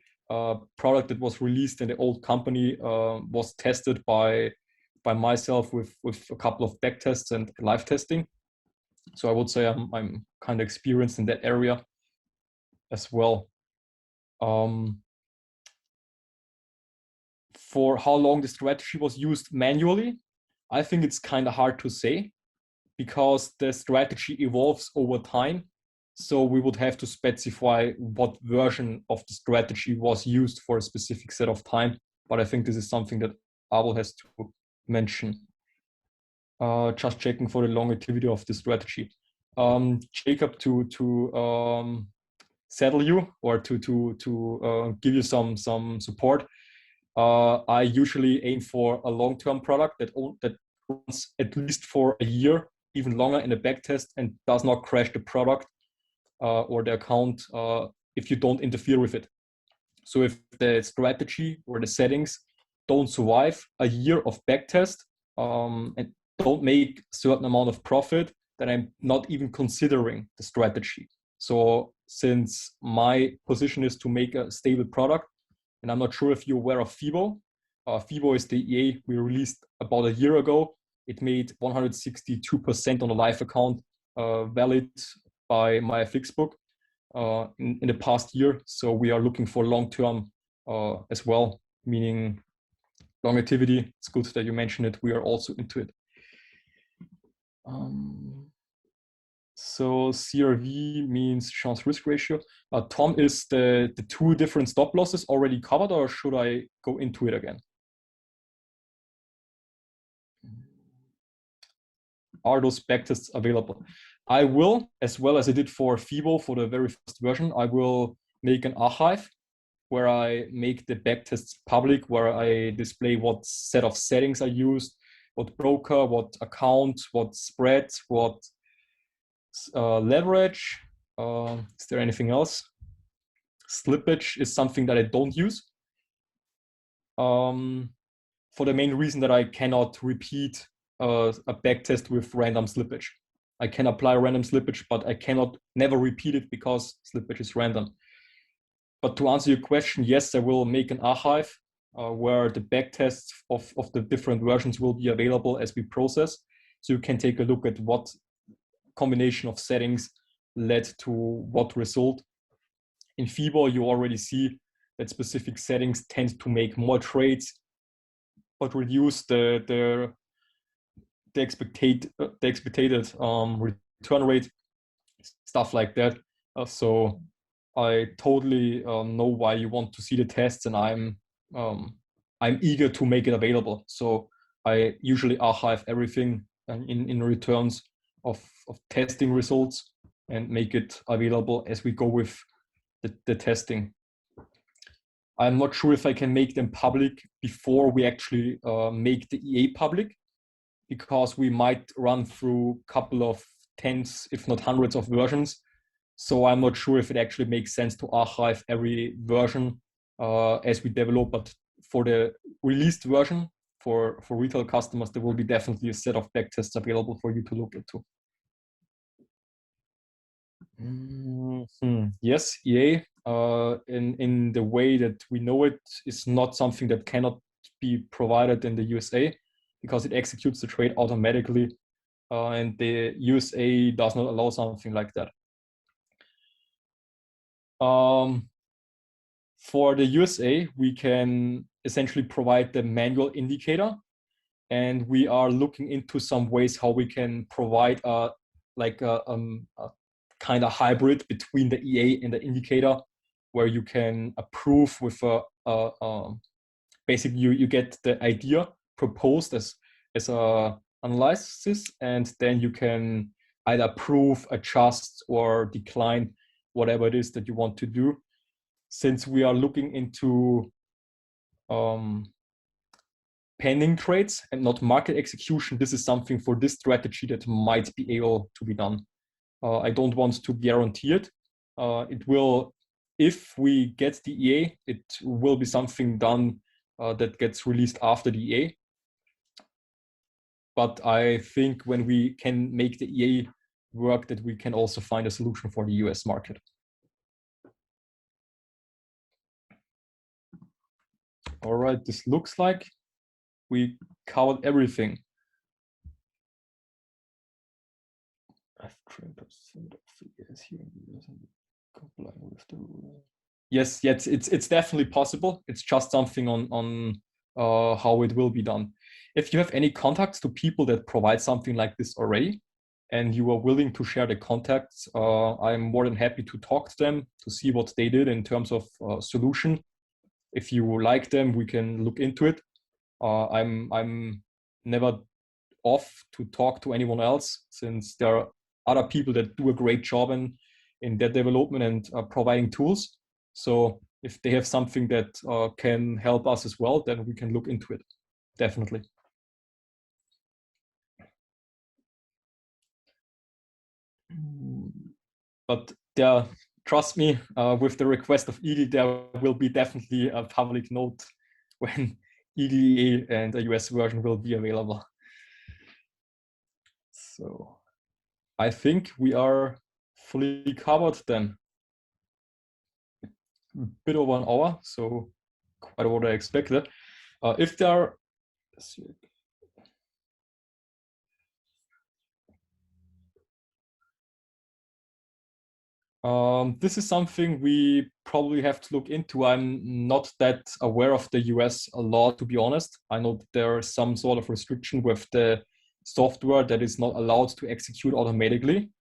product that was released in the old company was tested by myself with a couple of backtests and live testing. So I would say I'm kind of experienced in that area as well. For how long the strategy was used manually, I think it's kind of hard to say, because the strategy evolves over time. So we would have to specify what version of the strategy was used for a specific set of time. But I think this is something that Abel has to mention. Just checking for the longevity of the strategy. Jacob, to settle you or to give you some support, I usually aim for a long-term product that runs at least for a year, even longer in a backtest, and does not crash the product or the account if you don't interfere with it. So if the strategy or the settings don't survive a year of backtest and don't make a certain amount of profit, then I'm not even considering the strategy. So since my position is to make a stable product, and I'm not sure if you're aware of FIBO. FIBO is the EA we released about a year ago. It made 162% on a live account valid by my FX book in the past year. So we are looking for long-term as well, meaning longevity. It's good that you mentioned it. We are also into it. So CRV means chance risk ratio. Tom, is the 2 different stop losses already covered, or should I go into it again? Are those backtests available? I will, as well as I did for FIBO for the very first version, I will make an archive where I make the backtests public, where I display what set of settings I used, what broker, what account, what spread, what leverage. Is there anything else? Slippage is something that I don't use for the main reason that I cannot repeat a backtest with random slippage. I can apply random slippage, but I cannot never repeat it because slippage is random. But to answer your question, yes, I will make an archive where the backtests of the different versions will be available as we process. So you can take a look at what combination of settings led to what result. In FIBO, you already see that specific settings tend to make more trades, but reduce the expected return rate, stuff like that. So I totally know why you want to see the tests, and I'm eager to make it available. So I usually archive everything in returns of testing results and make it available as we go with the testing. I'm not sure if I can make them public before we actually make the EA public, because we might run through a couple of tens, if not hundreds of versions. So I'm not sure if it actually makes sense to archive every version as we develop, but for the released version, for retail customers, there will be definitely a set of backtests available for you to look into. Yes, EA in the way that we know it is not something that cannot be provided in the USA, because it executes the trade automatically, and the USA does not allow something like that. For the USA, we can essentially provide the manual indicator, and we are looking into some ways how we can provide a kind of hybrid between the EA and the indicator, where you can approve with basically you get the idea proposed as a analysis, and then you can either approve, adjust, or decline whatever it is that you want to do. Since we are looking into pending trades and not market execution, this is something for this strategy that might be able to be done. I don't want to guarantee it. It will, if we get the EA, it will be something done that gets released after the EA. But I think when we can make the EA work, that we can also find a solution for the US market. All right, this looks like we covered everything. 3% of figures here complying with the rule. Yes, it's definitely possible. It's just something on how it will be done. If you have any contacts to people that provide something like this already, and you are willing to share the contacts, I'm more than happy to talk to them to see what they did in terms of solution. If you like them, we can look into it. I'm never off to talk to anyone else, since there are other people that do a great job in their development and providing tools. So if they have something that can help us as well, then we can look into it, definitely. But trust me, with the request of Eagle, there will be definitely a public note when EAGLE and a US version will be available. So I think we are fully covered then. A bit over an hour, so quite what I expected. If there are, this is something we probably have to look into. I'm not that aware of the US law, to be honest. I know that there is some sort of restriction with the software that is not allowed to execute automatically.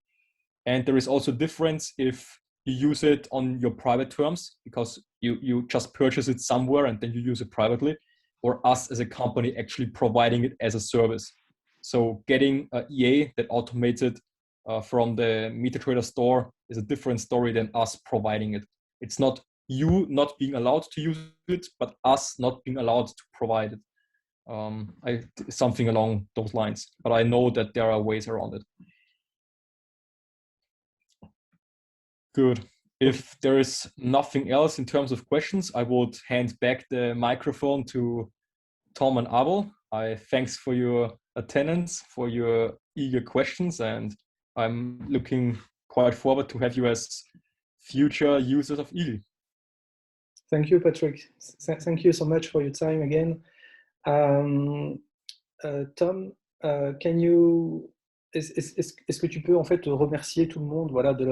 And there is also a difference if you use it on your private terms, because you just purchase it somewhere and then you use it privately, or us as a company actually providing it as a service. So getting an EA that automates it from the MetaTrader store is a different story than us providing it. It's not you not being allowed to use it, but us not being allowed to provide it. Something along those lines, but I know that there are ways around it. Good. If there is nothing else in terms of questions, I would hand back the microphone to Tom and Abel. Thanks for your attendance, for your eager questions, and I'm looking quite forward to have you as future users of Eagle. Thank you, Patrik. Thank you so much for your time again. Tom, est-ce que tu peux en fait remercier tout le monde, voilà, de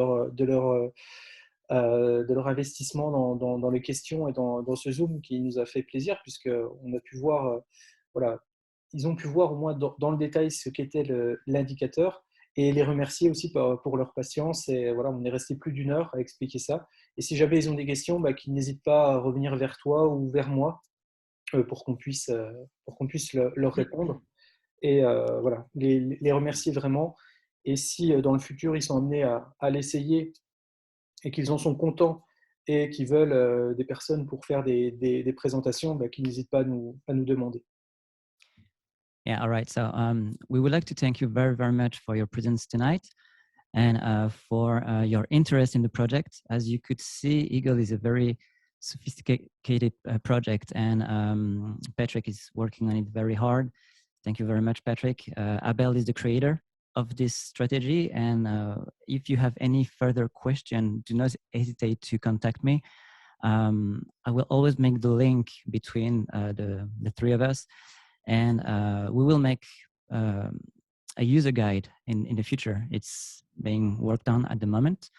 leur investissement dans les questions et dans ce Zoom qui nous a fait plaisir, puisqu'on a pu voir, voilà, ils ont pu voir au moins dans le détail ce qu'était l'indicateur, et les remercier aussi pour leur patience. Et voilà, on est resté plus d'1 heure à expliquer ça. Et si jamais ils ont des questions, qu'ils n'hésitent pas à revenir vers toi ou vers moi pour qu'on puisse leur répondre. Et voilà, les remercier vraiment. Et si dans le futur, ils sont amenés à l'essayer et qu'ils en sont contents et qu'ils veulent des personnes pour faire des présentations, qu'ils n'hésitent pas à nous demander. Yeah, all right. So we would like to thank you very, very much for your presence tonight and for your interest in the project. As you could see, Eagle is a very sophisticated project, and Patrik is working on it very hard. Thank you very much, Patrik. Abel is the creator of this strategy, and if you have any further question, do not hesitate to contact me. I will always make the link between the three of us, and we will make a user guide in the future. It's being worked on at the moment,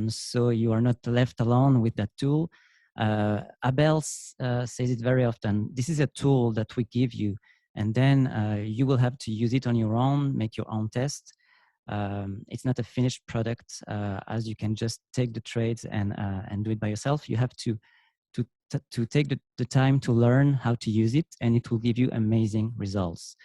so you are not left alone with that tool. Abel says it very often. This is a tool that we give you, and then you will have to use it on your own, make your own test. It's not a finished product, as you can just take the trades and do it by yourself. You have to take the time to learn how to use it, and it will give you amazing results.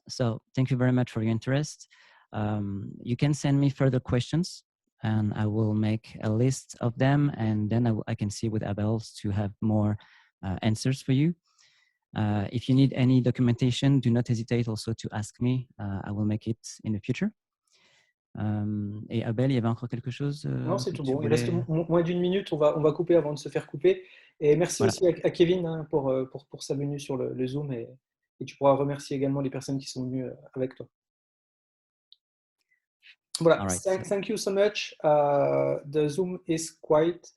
So thank you very much for your interest. You can send me further questions, and I will make a list of them, and then I can see with Abel to have more answers for you. If you need any documentation, do not hesitate also to ask me. I will make it in the future. Et Abel, il y avait encore quelque chose Non, c'est que tout tu bon. Il reste voulais... moins d'une minute. On va couper avant de se faire couper. Et merci Voilà. aussi à Kevin hein, pour sa venue sur le Zoom. Et tu pourras remercier également les personnes qui sont venues avec toi. Voilà. All right. Thank you so much. The Zoom is quite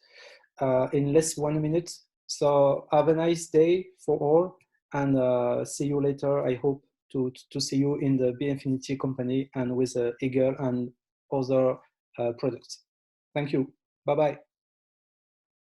in less 1 minute. So have a nice day for all. And see you later. I hope to see you in the B-Infinity company and with Eagle and other products. Thank you. Bye-bye.